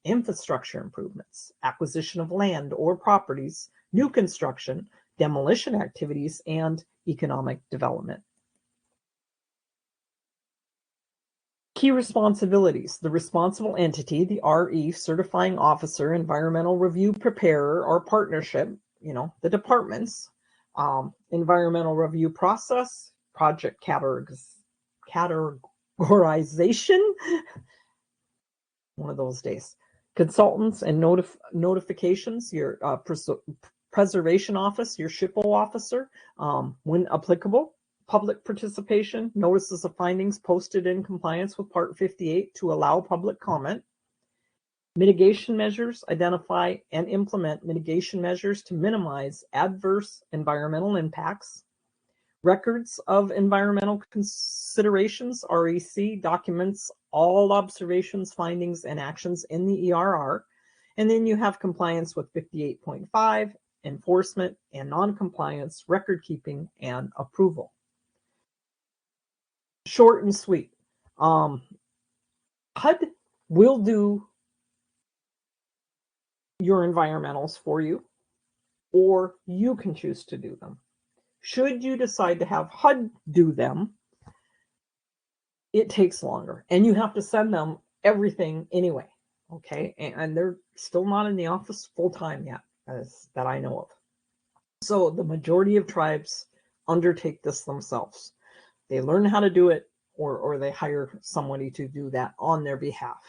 infrastructure improvements, acquisition of land or properties, new construction, demolition activities, and economic development. Key responsibilities. The responsible entity, the RE, certifying officer, environmental review preparer, or partnership, the departments, environmental review process, project categorization, one of those days, consultants and notifications, your preservation office, your SHPO officer, when applicable, public participation, notices of findings posted in compliance with Part 58 to allow public comment, mitigation measures, identify and implement mitigation measures to minimize adverse environmental impacts, Records of environmental considerations, REC, documents all observations, findings, and actions in the ERR. And then you have compliance with 58.5, enforcement and non-compliance, record keeping, and approval. Short and sweet. HUD will do your environmentals for you, or you can choose to do them. Should you decide to have HUD do them, it takes longer, and you have to send them everything anyway, okay? And they're still not in the office full-time yet, as that I know of. So the majority of tribes undertake this themselves. They learn how to do it, or they hire somebody to do that on their behalf.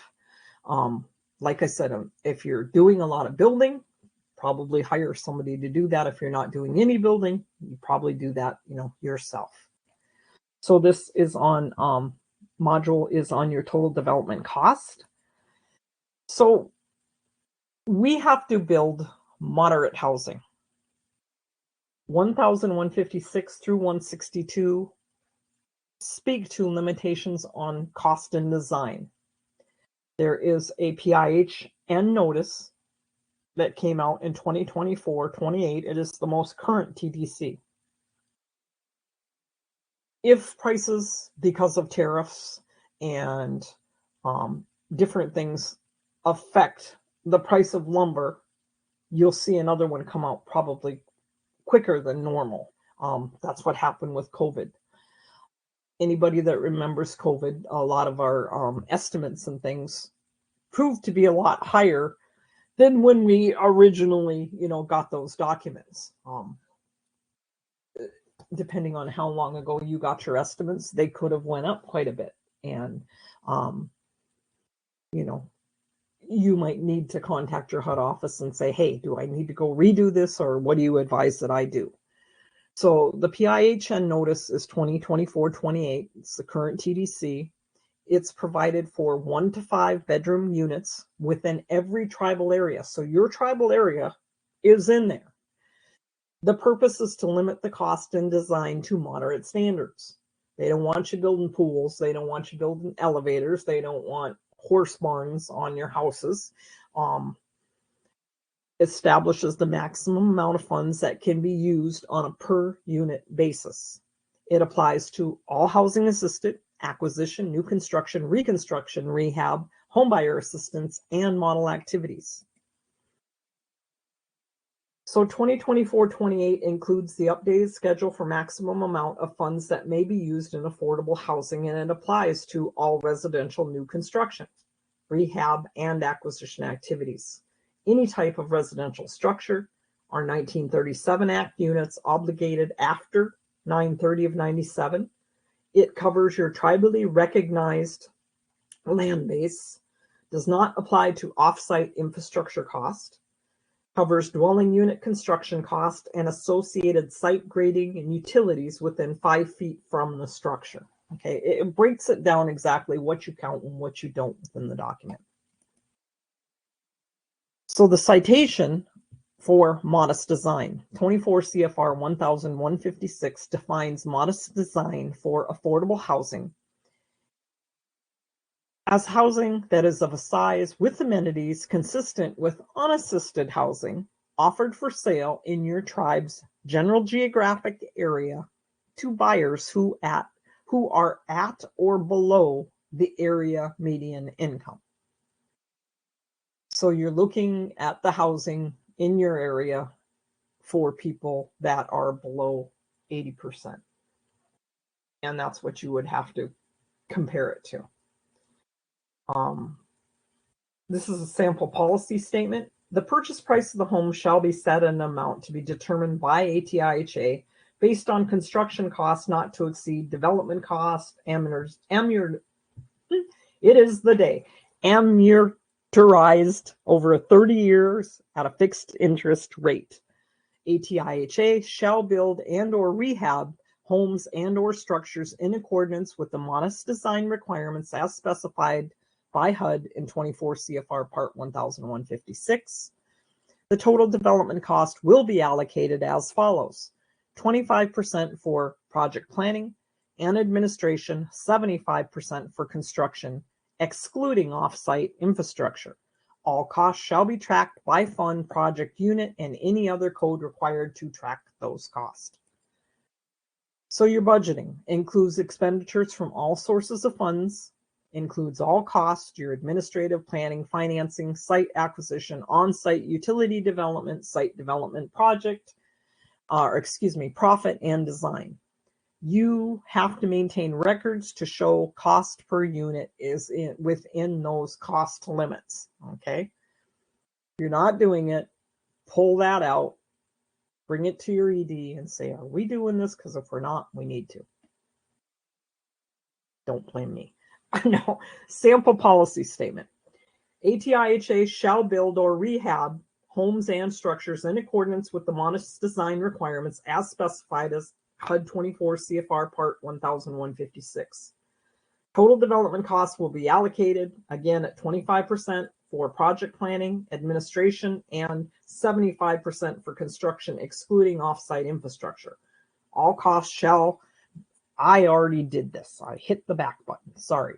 Like I said, if you're doing a lot of building, probably hire somebody to do that. If you're not doing any building, you probably do that, yourself. So this is on module is on your total development cost. So we have to build moderate housing. 1,156 through 162 speak to limitations on cost and design. There is a PIH and notice that came out in 2024-28. It is the most current TDC. If prices, because of tariffs and different things, affect the price of lumber, you'll see another one come out probably quicker than normal. That's what happened with COVID. Anybody that remembers COVID, a lot of our estimates and things proved to be a lot higher than when we originally, got those documents. Depending on how long ago you got your estimates, they could have went up quite a bit. And, you might need to contact your HUD office and say, hey, do I need to go redo this, or what do you advise that I do? So the PIHN notice is 2024-28. It's the current TDC. It's provided for 1 to 5 bedroom units within every tribal area. So your tribal area is in there. The purpose is to limit the cost and design to moderate standards. They don't want you building pools. They don't want you building elevators. They don't want horse barns on your houses. Establishes the maximum amount of funds that can be used on a per unit basis. It applies to all housing assisted, acquisition, new construction, reconstruction, rehab, homebuyer assistance, and model activities. So 2024-28 includes the updated schedule for maximum amount of funds that may be used in affordable housing, and it applies to all residential new construction, rehab, and acquisition activities. Any type of residential structure, our 1937 Act units obligated after 9/30 of 97. It covers your tribally recognized land base, does not apply to off-site infrastructure cost, covers dwelling unit construction cost and associated site grading and utilities within 5 feet from the structure. Okay, it breaks it down exactly what you count and what you don't within the document. So the citation for modest design, 24 CFR 1156 defines modest design for affordable housing as housing that is of a size with amenities consistent with unassisted housing offered for sale in your tribe's general geographic area to buyers who are at or below the area median income. So you're looking at the housing in your area for people that are below 80%. And that's what you would have to compare it to. This is a sample policy statement. The purchase price of the home shall be set at an amount to be determined by ATIHA based on construction costs not to exceed development costs, amortized over 30 years at a fixed interest rate. ATIHA shall build and or rehab homes and or structures in accordance with the modest design requirements as specified by HUD in 24 CFR Part 1156. The total development cost will be allocated as follows. 25% for project planning and administration, 75% for construction, excluding off-site infrastructure. All costs shall be tracked by fund, project unit, and any other code required to track those costs. So your budgeting includes expenditures from all sources of funds, includes all costs, your administrative, planning, financing, site acquisition, on-site utility development, site development project, profit and design. You have to maintain records to show cost per unit is within those cost limits, okay? If you're not doing it, pull that out, bring it to your ED and say, are we doing this? Because if we're not, we need to. Don't blame me. No. Sample policy statement. ATIHA shall build or rehab homes and structures in accordance with the modest design requirements as specified as HUD 24 CFR Part 1156. Total development costs will be allocated, again, at 25% for project planning, administration, and 75% for construction, excluding off-site infrastructure. All costs shall... I already did this. I hit the back button. Sorry.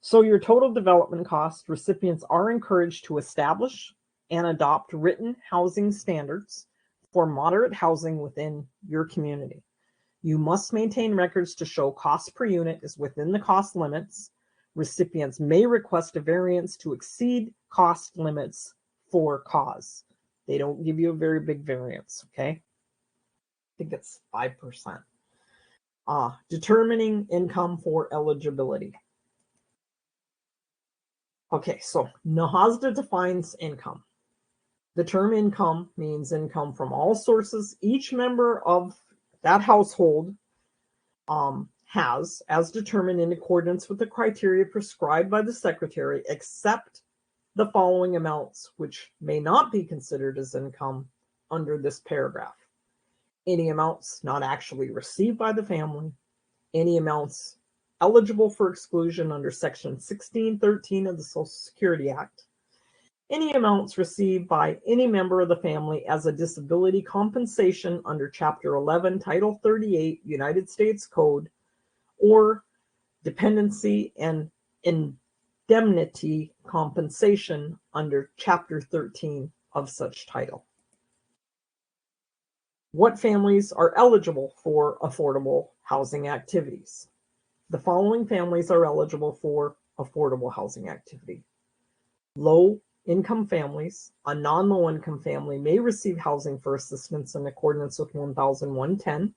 So your total development cost, recipients are encouraged to establish and adopt written housing standards for moderate housing within your community. You must maintain records to show cost per unit is within the cost limits. Recipients may request a variance to exceed cost limits for cause. They don't give you a very big variance, okay? I think it's 5%. Determining income for eligibility. Okay, so NAHASDA defines income. The term income means income from all sources each member of that household has, as determined in accordance with the criteria prescribed by the Secretary, except the following amounts, which may not be considered as income under this paragraph. Any amounts not actually received by the family, any amounts eligible for exclusion under Section 1613 of the Social Security Act, any amounts received by any member of the family as a disability compensation under Chapter 11, Title 38, United States Code, or dependency and indemnity compensation under Chapter 13 of such title. What families are eligible for affordable housing activities? The following families are eligible for affordable housing activity. Low-income families. A non-low-income family may receive housing for assistance in accordance with 1110.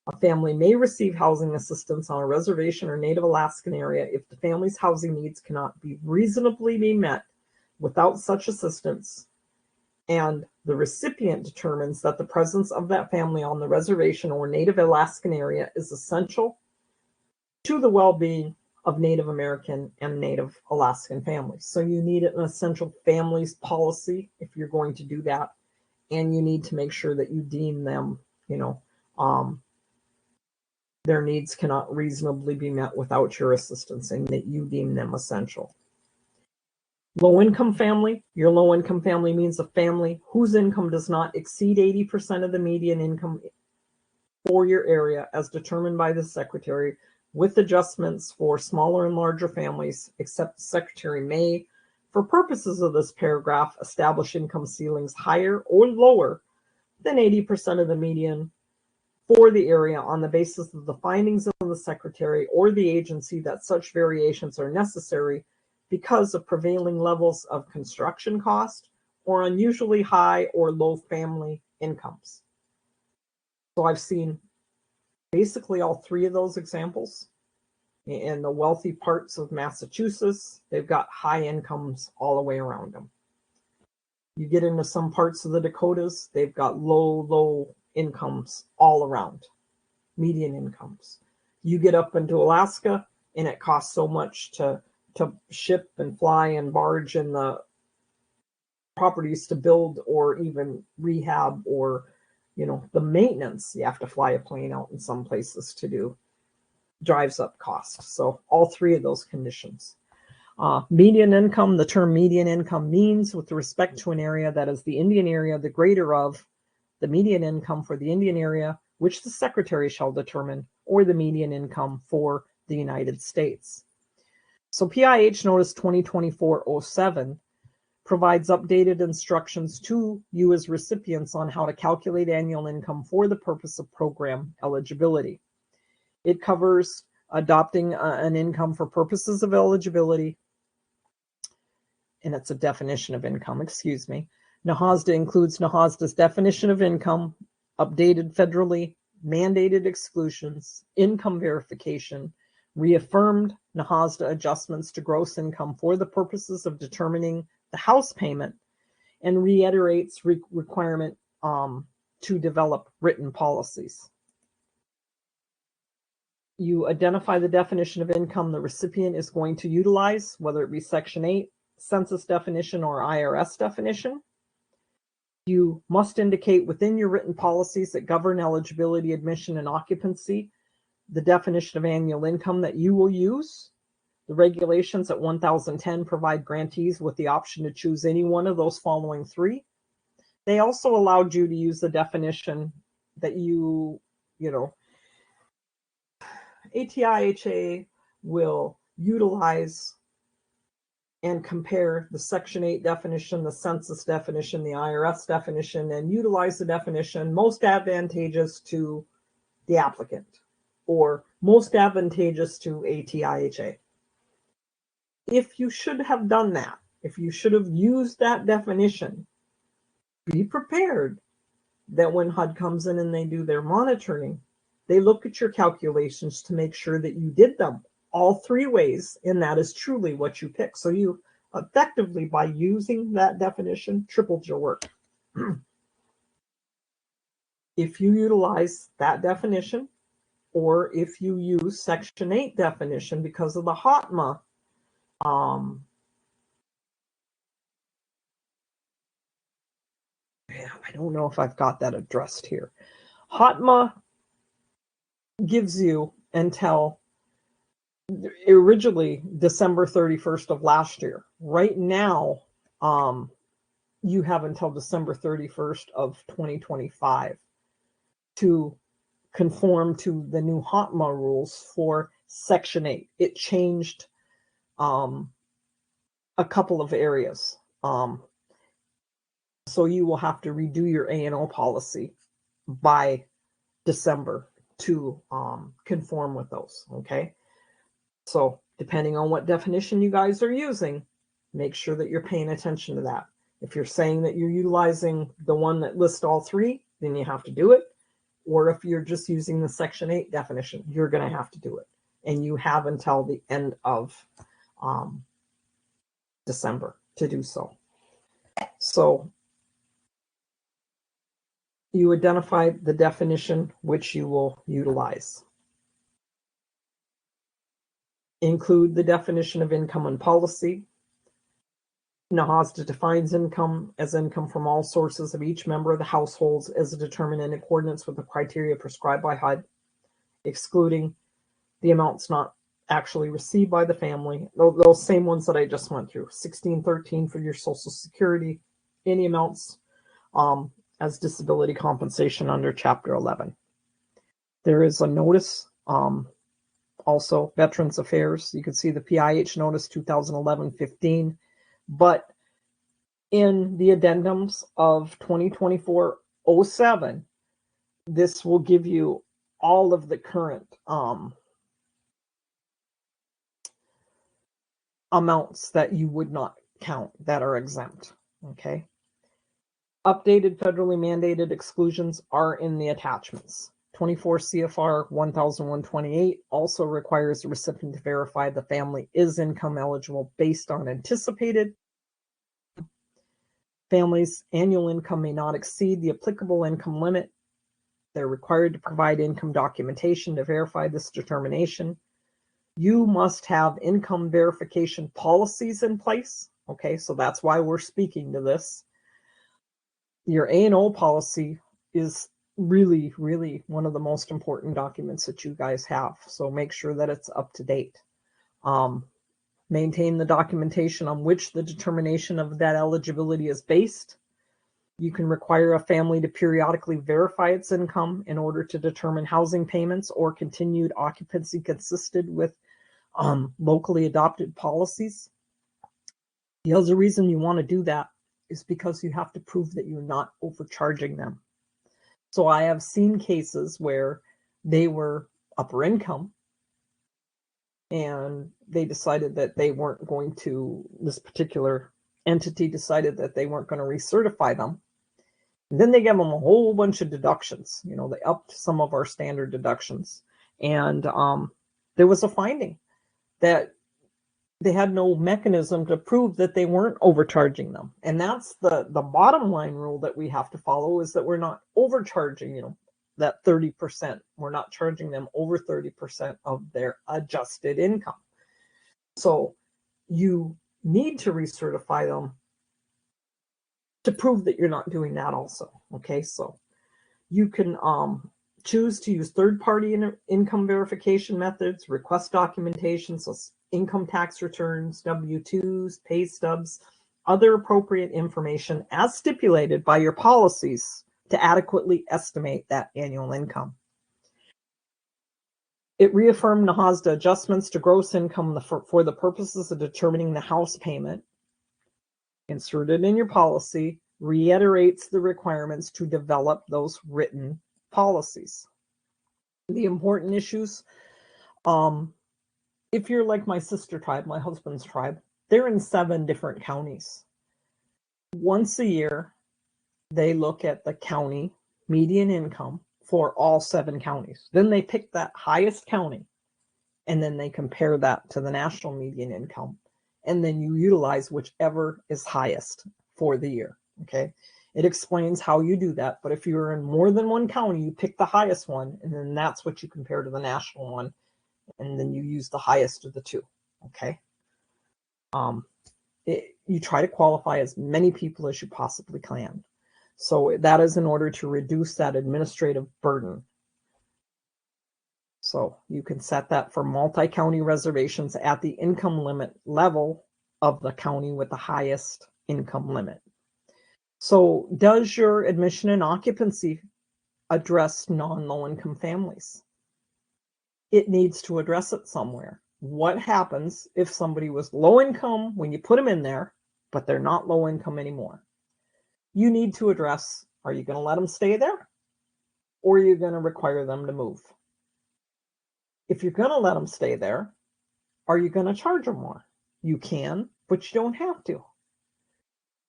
A family may receive housing assistance on a reservation or Native Alaskan area if the family's housing needs cannot be reasonably be met without such assistance, and the recipient determines that the presence of that family on the reservation or Native Alaskan area is essential to the well-being of Native American and Native Alaskan families. So you need an essential families policy if you're going to do that, and you need to make sure that you deem them, their needs cannot reasonably be met without your assistance, and that you deem them essential. Low-income family. Your low-income family means a family whose income does not exceed 80% of the median income for your area as determined by the Secretary, with adjustments for smaller and larger families, except the Secretary may, for purposes of this paragraph, establish income ceilings higher or lower than 80% of the median for the area on the basis of the findings of the Secretary or the agency that such variations are necessary because of prevailing levels of construction cost or unusually high or low family incomes. So I've seen basically all three of those examples. In the wealthy parts of Massachusetts, they've got high incomes all the way around them. You get into some parts of the Dakotas, they've got low incomes all around, median incomes. You get up into Alaska, and it costs so much to ship and fly and barge in the properties to build or even rehab or, the maintenance you have to fly a plane out in some places to do, drives up costs. So all three of those conditions. Median income, the term median income means with respect to an area that is the Indian area, the greater of the median income for the Indian area which the Secretary shall determine, or the median income for the United States. So PIH Notice 2024-07 provides updated instructions to you as recipients on how to calculate annual income for the purpose of program eligibility. It covers adopting an income for purposes of eligibility, and it's a definition of income, excuse me. NAHASDA includes NAHASDA's definition of income, updated federally mandated exclusions, income verification, reaffirmed NAHASDA adjustments to gross income for the purposes of determining the house payment, and reiterates requirement to develop written policies. You identify the definition of income the recipient is going to utilize, whether it be Section 8, census definition, or IRS definition. You must indicate within your written policies that govern eligibility, admission, and occupancy the definition of annual income that you will use. The regulations at 1010 provide grantees with the option to choose any one of those following three. They also allowed you to use the definition that ATIHA will utilize and compare the Section 8 definition, the census definition, the IRS definition, and utilize the definition most advantageous to the applicant or most advantageous to ATIHA. If you should have done that, if you should have used that definition, be prepared that when HUD comes in and they do their monitoring, they look at your calculations to make sure that you did them all three ways, and that is truly what you pick. So you effectively, by using that definition, tripled your work. If you utilize that definition, or if you use Section 8 definition because of the HOTMA, I don't know if I've got that addressed here. HOTMA gives you until originally December 31st of last year. Right now, you have until December 31st of 2025 to conform to the new HOTMA rules for Section 8. It changed a couple of areas. So you will have to redo your A&O policy by December to conform with those, okay? So depending on what definition you guys are using, make sure that you're paying attention to that. If you're saying that you're utilizing the one that lists all three, then you have to do it. Or if you're just using the Section 8 definition, you're going to have to do it. And you have until the end of December to do so. So you identify the definition which you will utilize. Include the definition of income and policy. NAHASDA defines income as income from all sources of each member of the households as determined in accordance with the criteria prescribed by HUD, excluding the amounts not actually received by the family, those same ones that I just went through. 1613 for your Social Security, any amounts as disability compensation under Chapter 11. There is a notice, also Veterans Affairs. You can see the PIH Notice 2011-15, but in the addendums of 2024-07, this will give you all of the current amounts that you would not count that are exempt, okay? Updated federally mandated exclusions are in the attachments. 24 CFR 1128 also requires the recipient to verify the family is income eligible based on anticipated. Families' annual income may not exceed the applicable income limit. They're required to provide income documentation to verify this determination. You must have income verification policies in place. Okay, so that's why we're speaking to this. Your A&O policy is really, really one of the most important documents that you guys have. So make sure that it's up to date. Maintain the documentation on which the determination of that eligibility is based. You can require a family to periodically verify its income in order to determine housing payments or continued occupancy consistent with locally adopted policies. The other reason you want to do that is because you have to prove that you're not overcharging them. So I have seen cases where they were upper income and they decided that they weren't going to, this particular entity decided that they weren't going to recertify them. And then they gave them a whole bunch of deductions. You know, they upped some of our standard deductions. And there was a finding that they had no mechanism to prove that they weren't overcharging them. And that's the bottom line rule that we have to follow, is that we're not overcharging, you know, that 30%. We're not charging them over 30% of their adjusted income. So you need to recertify them to prove that you're not doing that also. Okay, so you can choose to use third-party income verification methods, request documentation, so income tax returns, W-2s, pay stubs, other appropriate information as stipulated by your policies to adequately estimate that annual income. It reaffirmed NAHASDA adjustments to gross income for the purposes of determining the house payment. Inserted in your policy, reiterates the requirements to develop those written policies. The important issues, if you're like my sister tribe, my husband's tribe, they're in 7 different counties. Once a year, they look at the county median income for all 7 counties. Then they pick that highest county, and then they compare that to the national median income. And then you utilize whichever is highest for the year, okay? It explains how you do that, but if you're in more than one county, you pick the highest one, and then that's what you compare to the national one, and then you use the highest of the 2, okay? You try to qualify as many people as you possibly can. So that is in order to reduce that administrative burden. So you can set that for multi-county reservations at the income limit level of the county with the highest income limit. So does your admission and occupancy address non-low-income families? It needs to address it somewhere. What happens if somebody was low income when you put them in there, but they're not low income anymore? You need to address, are you going to let them stay there? Or are you going to require them to move? If you're going to let them stay there, are you going to charge them more? You can, but you don't have to.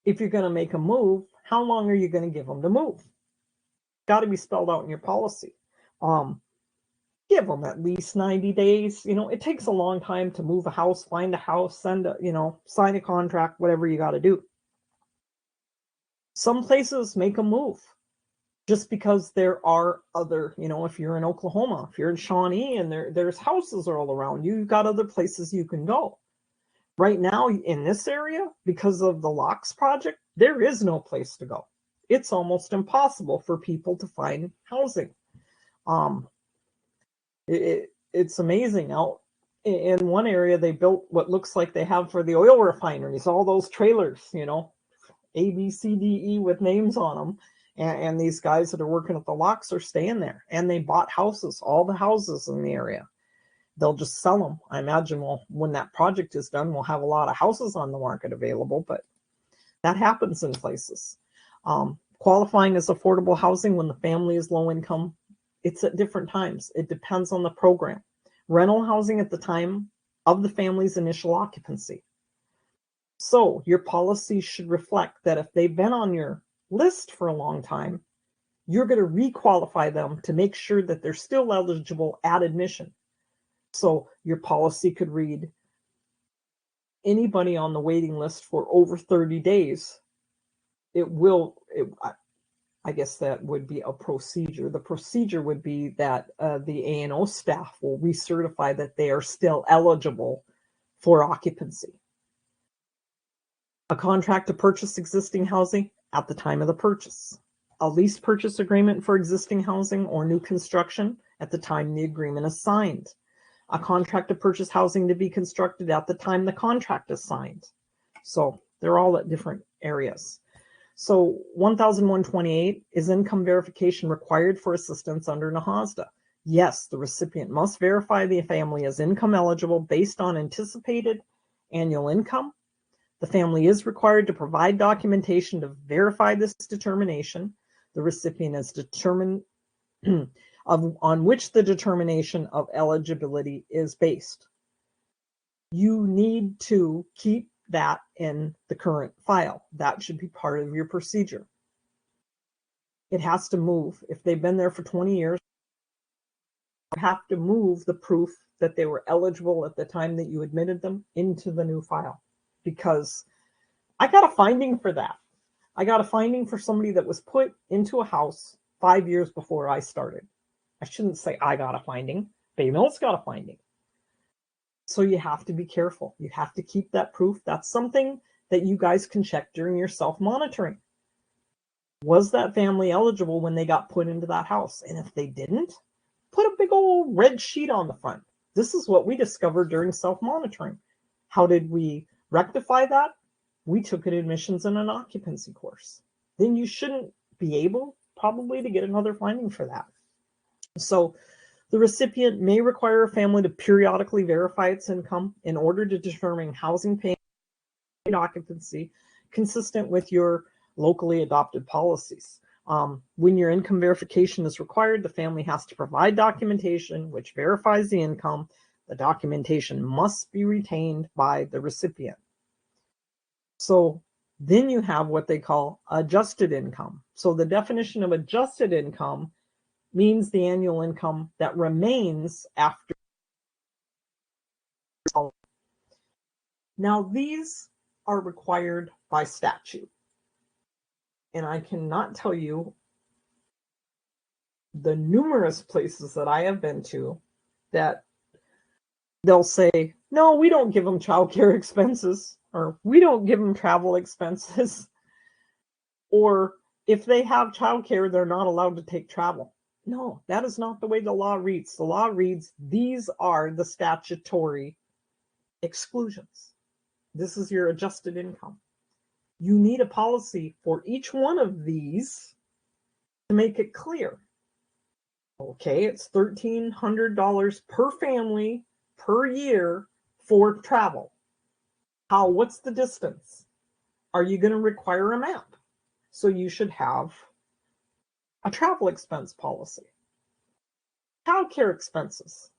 If you're going to make them move, how long are you going to give them to move? Got to be spelled out in your policy. Give them at least 90 days. You know, it takes a long time to move a house, find a house, sign a contract, whatever you got to do. Some places make them move just because there are other, you know, if you're in Oklahoma, if you're in Shawnee and there's houses all around you, you've got other places you can go. Right now in this area, because of the locks project, there is no place to go. It's almost impossible for people to find housing. It's amazing. Out in one area, they built what looks like they have for the oil refineries, all those trailers, you know, A, B, C, D, E with names on them. And these guys that are working at the locks are staying there. And they bought houses, all the houses in the area. They'll just sell them. I imagine, well, when that project is done, we'll have a lot of houses on the market available, but that happens in places. Qualifying as affordable housing when the family is low income, it's at different times. It depends on the program. Rental housing at the time of the family's initial occupancy. So your policy should reflect that if they've been on your list for a long time, you're going to re-qualify them to make sure that they're still eligible at admission. So your policy could read, anybody on the waiting list for over 30 days, I guess that would be a procedure. The procedure would be that the A&O staff will recertify that they are still eligible for occupancy. A contract to purchase existing housing at the time of the purchase. A lease purchase agreement for existing housing or new construction at the time the agreement is signed. A contract to purchase housing to be constructed at the time the contract is signed. So they're all at different areas. So 1128 is income verification required for assistance under NAHASDA. Yes, the recipient must verify the family as income eligible based on anticipated annual income. The family is required to provide documentation to verify this determination. The recipient is determined on which the determination of eligibility is based. You need to keep that in the current file. That should be part of your procedure. It has to move. If they've been there for 20 years, you have to move the proof that they were eligible at the time that you admitted them into the new file. Because I got a finding for that. I got a finding for somebody that was put into a house 5 years before I started. I shouldn't say I got a finding. Bay Mills got a finding. So you have to be careful. You have to keep that proof. That's something that you guys can check during your self-monitoring. Was that family eligible when they got put into that house? And if they didn't, put a big old red sheet on the front. This is what we discovered during self-monitoring. How did we rectify that? We took an admissions and an occupancy course. Then you shouldn't be able probably to get another finding for that. So the recipient may require a family to periodically verify its income in order to determine housing payment and occupancy consistent with your locally adopted policies. When your income verification is required, the family has to provide documentation which verifies the income. The documentation must be retained by the recipient. So then you have what they call adjusted income. So the definition of adjusted income means the annual income that remains after. Now, these are required by statute. And I cannot tell you the numerous places that I have been to that they'll say, no, we don't give them childcare expenses, or we don't give them travel expenses. Or if they have childcare, they're not allowed to take travel. No, that is not the way the law reads. The law reads, these are the statutory exclusions. This is your adjusted income. You need a policy for each one of these to make it clear. Okay, it's $1,300 per family per year for travel. What's the distance? Are you going to require a map? So you should have a travel expense policy. Childcare expenses.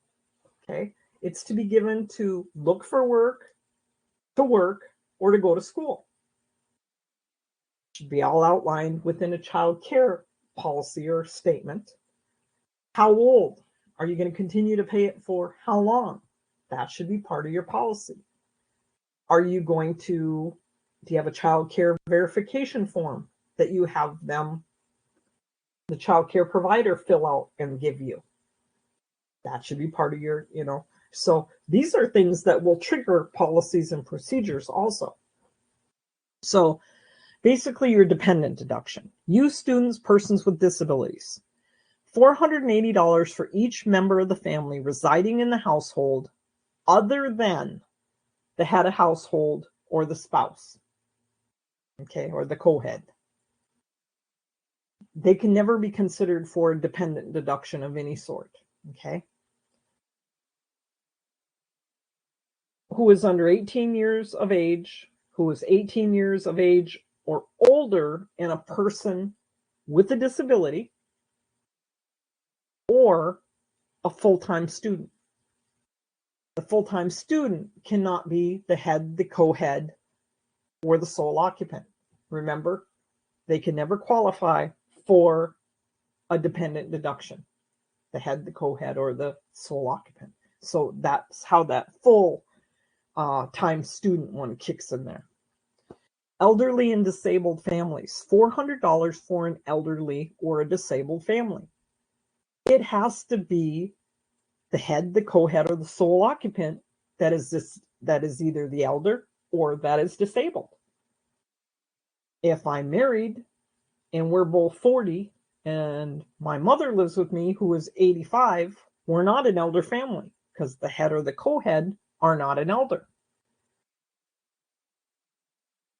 Okay, it's to be given to look for work, or to go to school. It should be all outlined within a child care policy or statement. How old? Are you going to continue to pay it for how long? That should be part of your policy. Are you going to, do you have a child care verification form that you have them, the child care provider, fill out and give you? That should be part of your, so these are things that will trigger policies and procedures also. So basically your dependent deduction. You students, persons with disabilities. $480 for each member of the family residing in the household other than the head of household or the spouse, okay, or the co-head. They can never be considered for a dependent deduction of any sort, okay? Who is under 18 years of age, who is 18 years of age or older, and a person with a disability, or a full-time student. The full-time student cannot be the head, the co-head, or the sole occupant. Remember, they can never qualify for a dependent deduction, the head, the co-head, or the sole occupant. So that's how that full-time student one kicks in there. Elderly and disabled families, $400 for an elderly or a disabled family. It has to be the head, the co-head, or the sole occupant that is either the elder or that is disabled. If I'm married and we're both 40 and my mother lives with me who is 85, we're not an elder family because the head or the co-head are not an elder.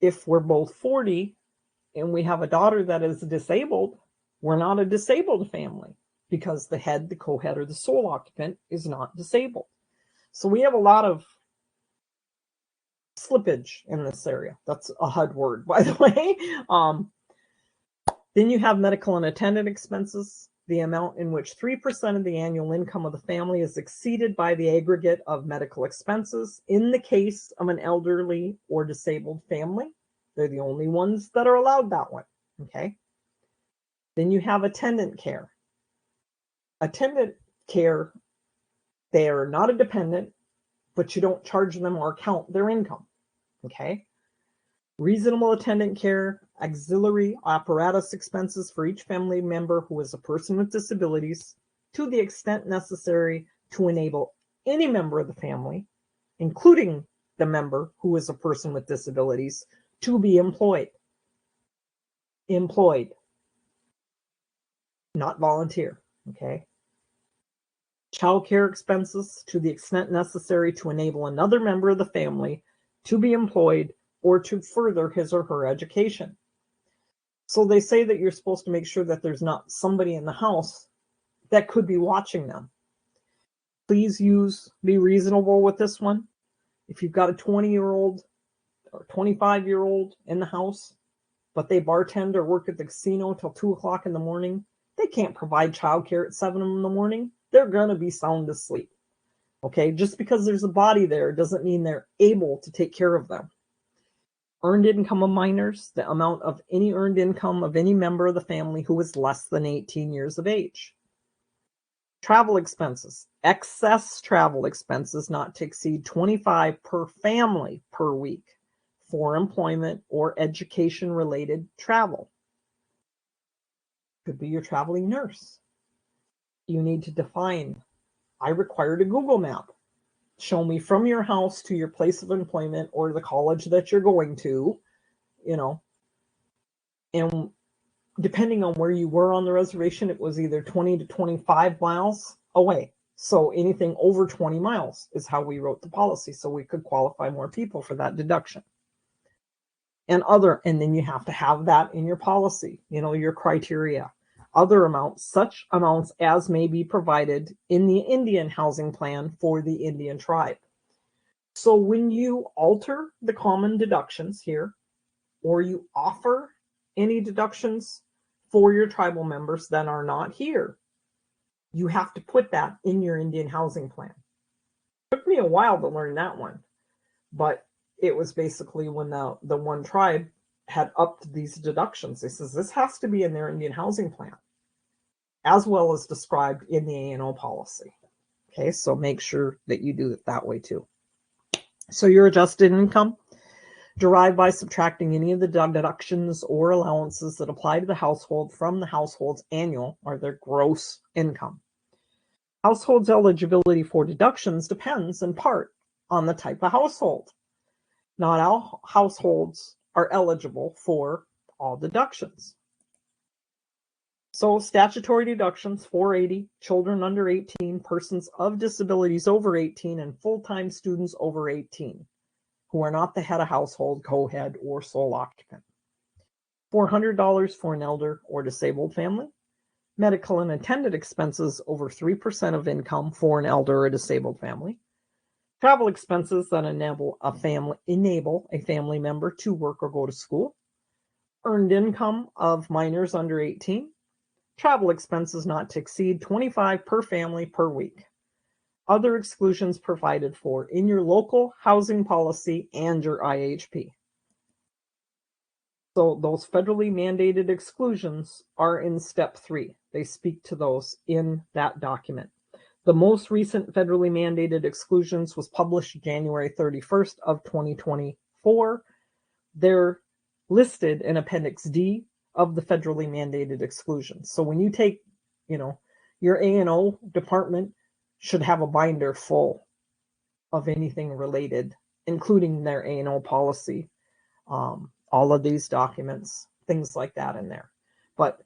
If we're both 40 and we have a daughter that is disabled, we're not a disabled family because the head, the co-head, or the sole occupant is not disabled. So we have a lot of slippage in this area. That's a HUD word, by the way. Then you have medical and attendant expenses, the amount in which 3% of the annual income of the family is exceeded by the aggregate of medical expenses. In the case of an elderly or disabled family, they're the only ones that are allowed that one, okay? Then you have attendant care. Attendant care, they are not a dependent, but you don't charge them or count their income, okay? Reasonable attendant care, auxiliary apparatus expenses for each family member who is a person with disabilities to the extent necessary to enable any member of the family, including the member who is a person with disabilities, to be employed. Employed, not volunteer, okay? Child care expenses to the extent necessary to enable another member of the family to be employed or to further his or her education. So they say that you're supposed to make sure that there's not somebody in the house that could be watching them. Please be reasonable with this one. If you've got a 20-year-old or 25-year-old in the house, but they bartend or work at the casino till 2 o'clock in the morning, they can't provide childcare at 7 in the morning. They're going to be sound asleep. Okay, just because there's a body there doesn't mean they're able to take care of them. Earned income of minors, the amount of any earned income of any member of the family who is less than 18 years of age. Travel expenses, excess travel expenses not to exceed $25 per family per week for employment or education-related travel. Could be your traveling nurse. You need to define, I required a Google map. Show me from your house to your place of employment or the college that you're going to, and depending on where you were on the reservation, it was either 20 to 25 miles away. So anything over 20 miles is how we wrote the policy, so we could qualify more people for that deduction. And then you have to have that in your policy, your criteria. Other amounts, such amounts as may be provided in the Indian housing plan for the Indian tribe. So when you alter the common deductions here, or you offer any deductions for your tribal members that are not here, you have to put that in your Indian housing plan. It took me a while to learn that one, but it was basically when the one tribe had upped these deductions. They says this has to be in their Indian housing plan, as well as described in the A&O policy. Okay, so make sure that you do it that way too. So your adjusted income, derived by subtracting any of the deductions or allowances that apply to the household from the household's annual or their gross income. Household's eligibility for deductions depends in part on the type of household. Not all households are eligible for all deductions. So statutory deductions, 480, children under 18, persons of disabilities over 18, and full-time students over 18, who are not the head of household, co-head, or sole occupant. $400 for an elder or disabled family. Medical and attendant expenses over 3% of income for an elder or disabled family. Travel expenses that enable a family member to work or go to school. Earned income of minors under 18. Travel expenses not to exceed $25 per family per week. Other exclusions provided for in your local housing policy and your IHP. So those federally mandated exclusions are in step 3. They speak to those in that document. The most recent federally mandated exclusions was published January 31st of 2024. They're listed in Appendix D of the federally mandated exclusions. So when you take, your A&O department should have a binder full of anything related, including their A&O policy, all of these documents, things like that in there. But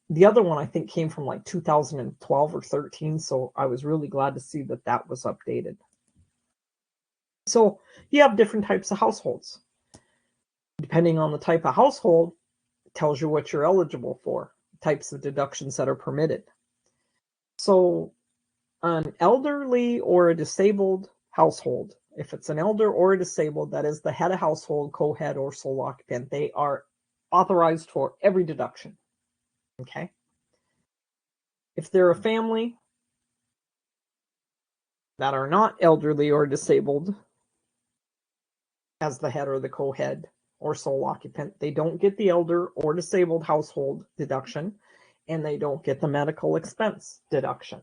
the other one I think came from like 2012 or 13, so I was really glad to see that that was updated. So you have different types of households. Depending on the type of household, tells you what you're eligible for, types of deductions that are permitted. So an elderly or a disabled household, if it's an elder or a disabled that is the head of household, co-head, or sole occupant, they are authorized for every deduction. Okay? If they're a family that are not elderly or disabled as the head or the co-head or sole occupant, they don't get the elder or disabled household deduction, and they don't get the medical expense deduction.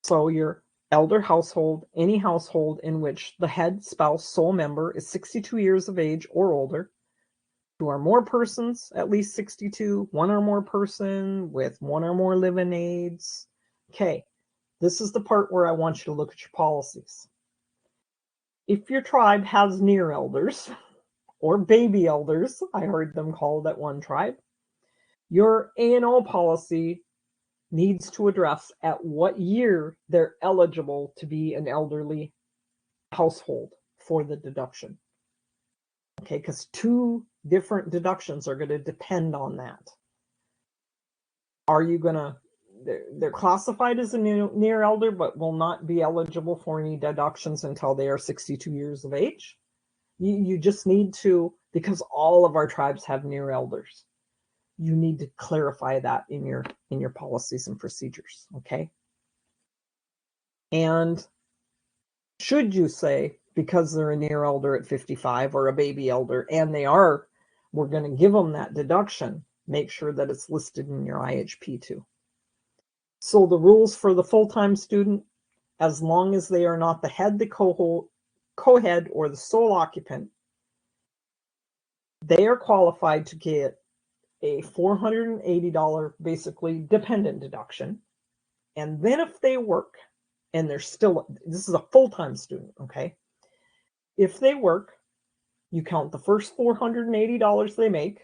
So your elder household, any household in which the head, spouse, sole member is 62 years of age or older, 2 or more persons, at least 62, 1 or more person with 1 or more live-in aides. Okay, this is the part where I want you to look at your policies. If your tribe has near elders, or baby elders, I heard them called at one tribe, your A&O policy needs to address at what year they're eligible to be an elderly household for the deduction. Okay, because 2 different deductions are going to depend on that. Are you going to, they're classified as a near elder, but will not be eligible for any deductions until they are 62 years of age? You just need to, because all of our tribes have near elders, you need to clarify that in your policies and procedures, okay? And should you say, because they're a near elder at 55 or a baby elder, and we're going to give them that deduction, make sure that it's listed in your IHP too. So the rules for the full-time student, as long as they are not the head, the co-head, or the sole occupant, they are qualified to get a $480 basically dependent deduction. And then if they work, and they're still, this is a full-time student, okay? If they work, you count the first $480 they make.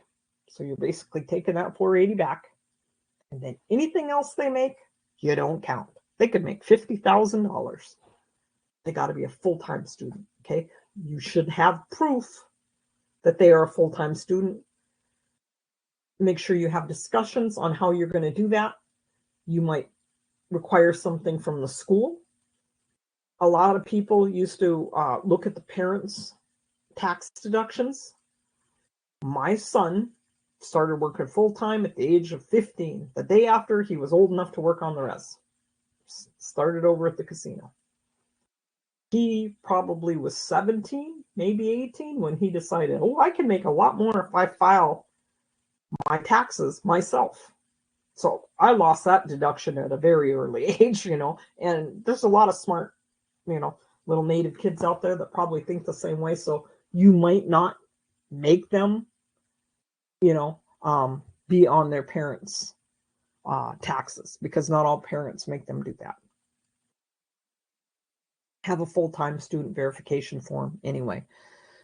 So you're basically taking that $480 back. And then anything else they make, you don't count. They could make $50,000. They got to be a full-time student, okay? You should have proof that they are a full-time student. Make sure you have discussions on how you're going to do that. You might require something from the school. A lot of people used to look at the parents' tax deductions. My son started working full-time at the age of 15, the day after he was old enough to work on the res. Started over at the casino. He probably was 17, maybe 18, when he decided, oh, I can make a lot more if I file my taxes myself. So I lost that deduction at a very early age, and there's a lot of smart, little native kids out there that probably think the same way. So you might not make them, be on their parents' taxes, because not all parents make them do that. Have a full-time student verification form anyway,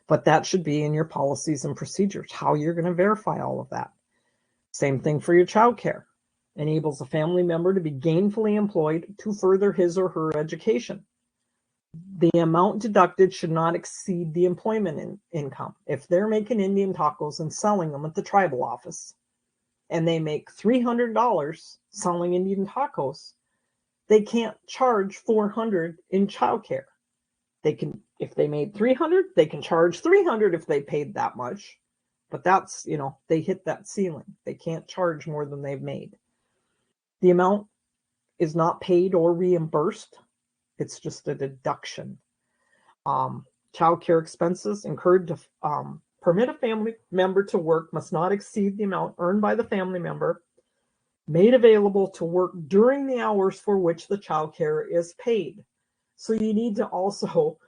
but that should be in your policies and procedures, how you're going to verify all of that. Same thing for your child care. Enables a family member to be gainfully employed to further his or her education. The amount deducted should not exceed the employment income. If they're making Indian tacos and selling them at the tribal office, and they make $300 selling Indian tacos, they can't charge $400 in childcare. They can, if they made $300, they can charge $300 if they paid that much. But that's, they hit that ceiling. They can't charge more than they've made. The amount is not paid or reimbursed. It's just a deduction. Child care expenses incurred to permit a family member to work must not exceed the amount earned by the family member made available to work during the hours for which the child care is paid. So you need to also,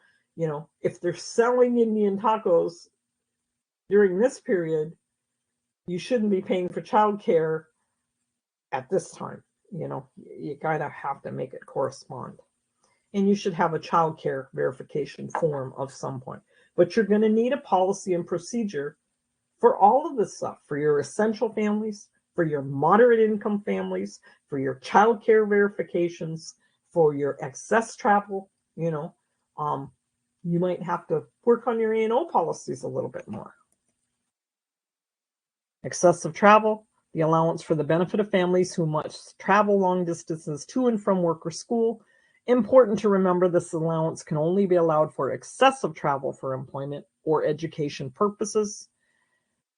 if they're selling Indian tacos during this period, you shouldn't be paying for child care at this time. You kind of have to make it correspond. And you should have a child care verification form of some point. But you're going to need a policy and procedure for all of this stuff, for your essential families, for your moderate income families, for your child care verifications, for your excess travel. You might have to work on your A&O policies a little bit more. Excessive travel, the allowance for the benefit of families who must travel long distances to and from work or school. Important to remember, this allowance can only be allowed for excessive travel for employment or education purposes.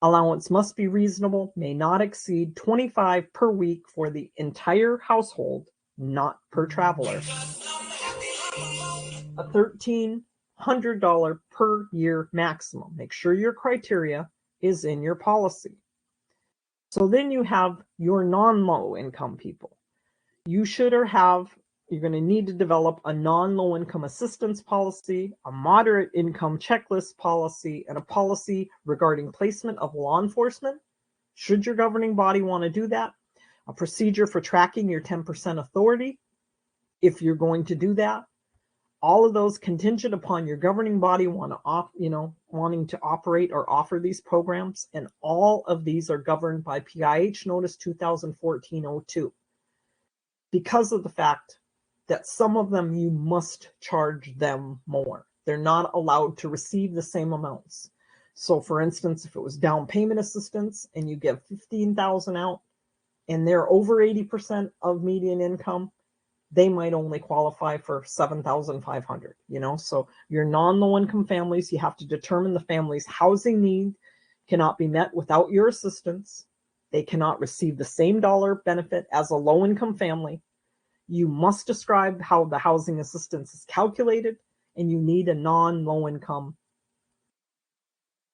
Allowance must be reasonable, may not exceed $25 per week for the entire household, not per traveler. A $1,300 per year maximum. Make sure your criteria is in your policy. So then you have your non-low income people. You should or have, you're going to need to develop a non-low income assistance policy, a moderate income checklist policy, and a policy regarding placement of law enforcement, should your governing body want to do that, a procedure for tracking your 10% authority, if you're going to do that. All of those contingent upon your governing body wanting to operate or offer these programs, and all of these are governed by PIH Notice 2014-02. Because of the fact that some of them you must charge them more. They're not allowed to receive the same amounts. So for instance, if it was down payment assistance and you give $15,000 out and they're over 80% of median income, they might only qualify for $7,500, So your non-low income families, you have to determine the family's housing need cannot be met without your assistance. They cannot receive the same dollar benefit as a low income family. You must describe how the housing assistance is calculated, and you need a non-low income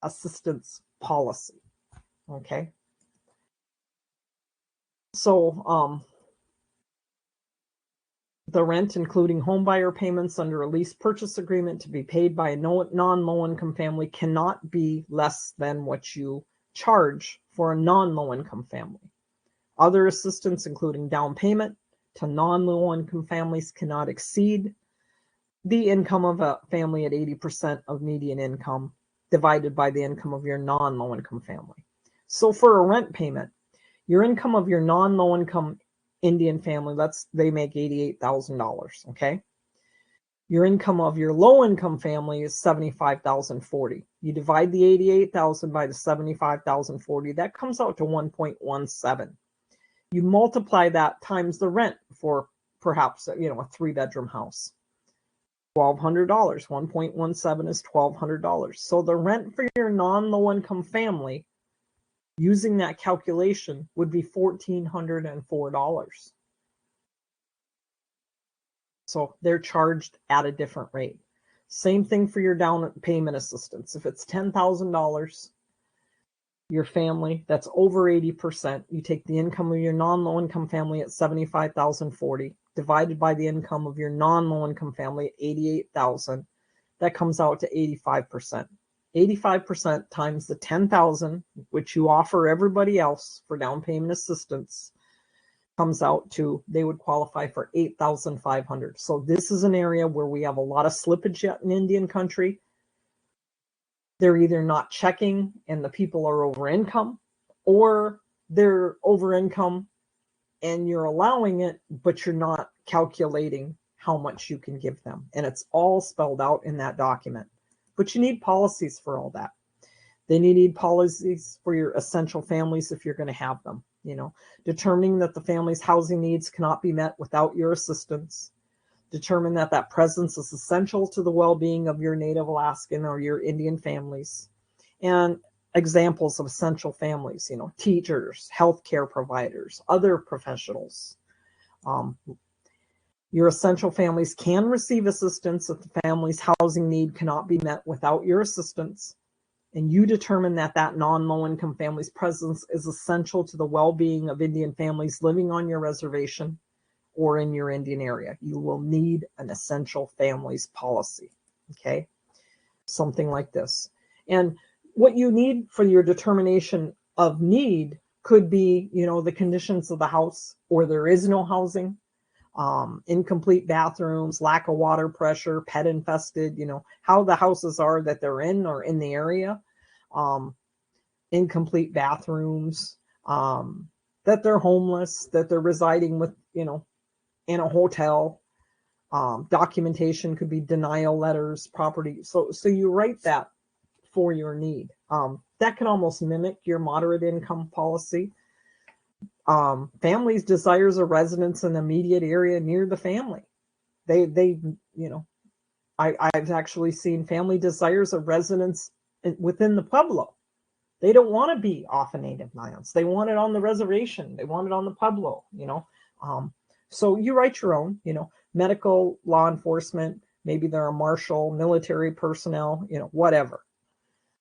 assistance policy. Okay. So, the rent, including home buyer payments under a lease purchase agreement to be paid by a non-low income family, cannot be less than what you charge for a non-low income family. Other assistance, including down payment to non-low income families, cannot exceed the income of a family at 80% of median income divided by the income of your non-low income family. So for a rent payment, your income of your non-low income Indian family, they make $88,000, okay? Your income of your low income family is $75,040. You divide the $88,000 by the $75,040, that comes out to 1.17. You multiply that times the rent for perhaps a 3-bedroom house. $1,200. 1.17 is $1,200. So the rent for your non-low income family, using that calculation, would be $1,404. So they're charged at a different rate. Same thing for your down payment assistance. If it's $10,000, your family, that's over 80%. You take the income of your non-low income family at $75,040, divided by the income of your non-low income family at $88,000. That comes out to 85%. 85% times the $10,000, which you offer everybody else for down payment assistance, comes out to, they would qualify for $8,500. So this is an area where we have a lot of slippage yet in Indian country. They're either not checking and the people are over income, or they're over income and you're allowing it, but you're not calculating how much you can give them. And it's all spelled out in that document. But you need policies for all that. Then you need policies for your essential families if you're going to have them. Determining that the family's housing needs cannot be met without your assistance. Determine that presence is essential to the well-being of your Native Alaskan or your Indian families. And examples of essential families, teachers, healthcare providers, other professionals. Your essential families can receive assistance if the family's housing need cannot be met without your assistance. And you determine that non-low income family's presence is essential to the well-being of Indian families living on your reservation or in your Indian area. You will need an essential families policy, okay? Something like this. And what you need for your determination of need could be, the conditions of the house, or there is no housing, incomplete bathrooms, lack of water pressure, pet infested, how the houses are that they're in or in the area, incomplete bathrooms, that they're homeless, that they're residing with, in a hotel. Documentation could be denial letters, property. So you write that for your need. that can almost mimic your moderate income policy. Families desires a residence in the immediate area near the family. I've actually seen family desires a residence within the pueblo. They don't want to be off of native lands. They want it on the reservation. They want it on the pueblo, So you write your own, medical, law enforcement, maybe they're a marshal, military personnel, whatever.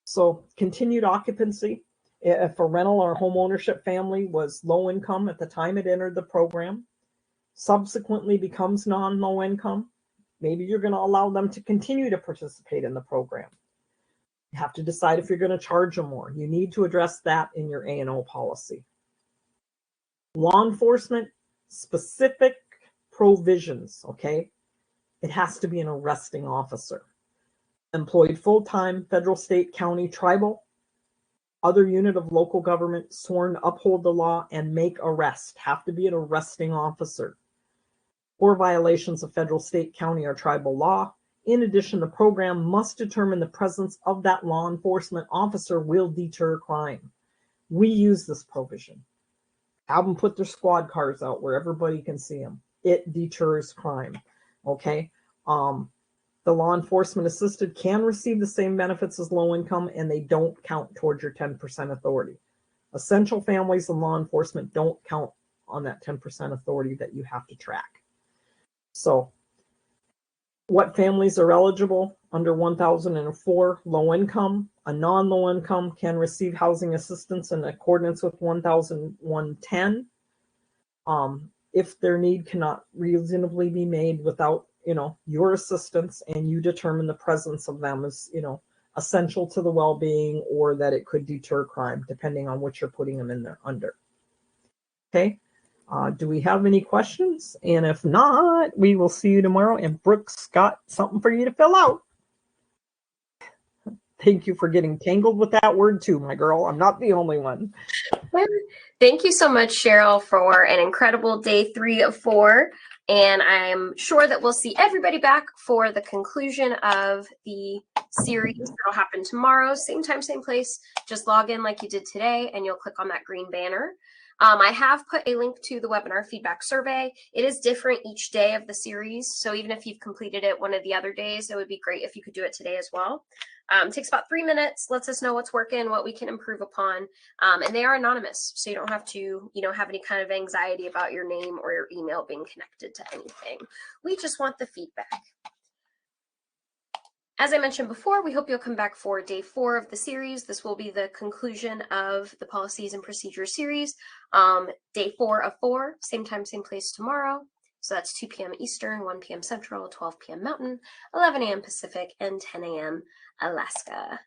So continued occupancy. If a rental or home ownership family was low income at the time it entered the program, subsequently becomes non-low income, maybe you're going to allow them to continue to participate in the program. You have to decide if you're going to charge them more. You need to address that in your A&O policy. Law enforcement specific provisions, okay? It has to be an arresting officer. Employed full-time, federal, state, county, tribal, other unit of local government sworn to uphold the law and make arrest. Have to be an arresting officer. Or violations of federal, state, county, or tribal law. In addition, the program must determine the presence of that law enforcement officer will deter crime. We use this provision. Have them put their squad cars out where everybody can see them. It deters crime. Okay? The law enforcement assisted can receive the same benefits as low income, and they don't count towards your 10% authority. Essential families and law enforcement don't count on that 10% authority that you have to track. So what families are eligible under 1004? Low income. A non-low income can receive housing assistance in accordance with 1110 if their need cannot reasonably be made without your assistance, and you determine the presence of them as essential to the well-being, or that it could deter crime, depending on what you're putting them in there under. Okay. Do we have any questions? And if not, we will see you tomorrow. And Brooke's got something for you to fill out. Thank you for getting tangled with that word too, my girl. I'm not the only one. Thank you so much, Cheryl, for an incredible day 3 of 4. And I'm sure that we'll see everybody back for the conclusion of the series that'll happen tomorrow. Same time, same place. Just log in like you did today, and you'll click on that green banner. I have put a link to the webinar feedback survey. It is different each day of the series. So even if you've completed it one of the other days, it would be great if you could do it today as well. It takes about 3 minutes, lets us know what's working, what we can improve upon. And they are anonymous, so you don't have to, have any kind of anxiety about your name or your email being connected to anything. We just want the feedback. As I mentioned before, we hope you'll come back for day 4 of the series. This will be the conclusion of the policies and procedures series. Day 4 of 4, same time, same place tomorrow. So that's 2 p.m. Eastern, 1 p.m. Central, 12 p.m. Mountain, 11 a.m. Pacific, and 10 a.m. Alaska.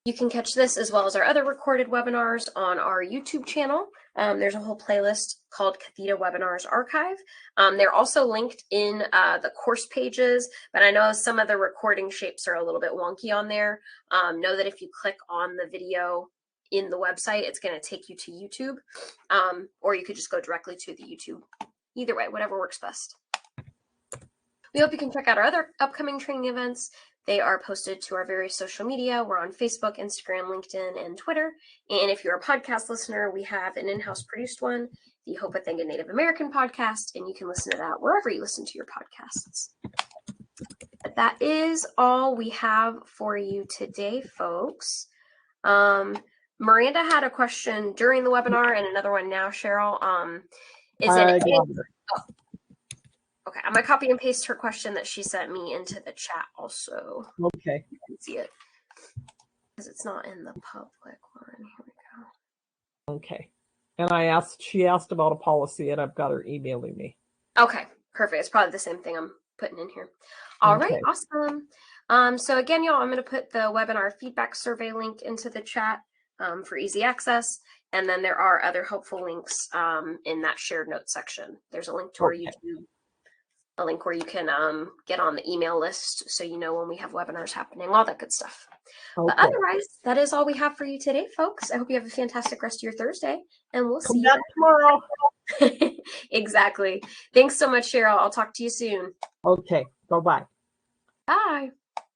You can catch this as well as our other recorded webinars on our YouTube channel. There's a whole playlist called Cathedra Webinars Archive. They're also linked in the course pages, but I know some of the recording shapes are a little bit wonky on there. Know that if you click on the video in the website, it's going to take you to YouTube, or you could just go directly to the YouTube. Either way, whatever works best. We hope you can check out our other upcoming training events. They are posted to our various social media. We're on Facebook, Instagram, LinkedIn, and Twitter. And if you're a podcast listener, we have an in-house produced one, the Hope I Think a Native American podcast, and you can listen to that wherever you listen to your podcasts. But that is all we have for you today, folks. Miranda had a question during the webinar and another one now, Cheryl. Okay, I'm going to copy and paste her question that she sent me into the chat also. Okay. You can see it. Because it's not in the public one. Here we go. Okay. And she asked about a policy, and I've got her emailing me. Okay, perfect. It's probably the same thing I'm putting in here. All right, awesome. So again, y'all, I'm going to put the webinar feedback survey link into the chat for easy access. And then there are other helpful links in that shared notes section. There's a link to our YouTube, a link where you can get on the email list so you know when we have webinars happening, all that good stuff. Okay. But otherwise, that is all we have for you today, folks. I hope you have a fantastic rest of your Thursday, and we'll see you tomorrow. Exactly. Thanks so much, Cheryl. I'll talk to you soon. Okay. Bye-bye. Bye.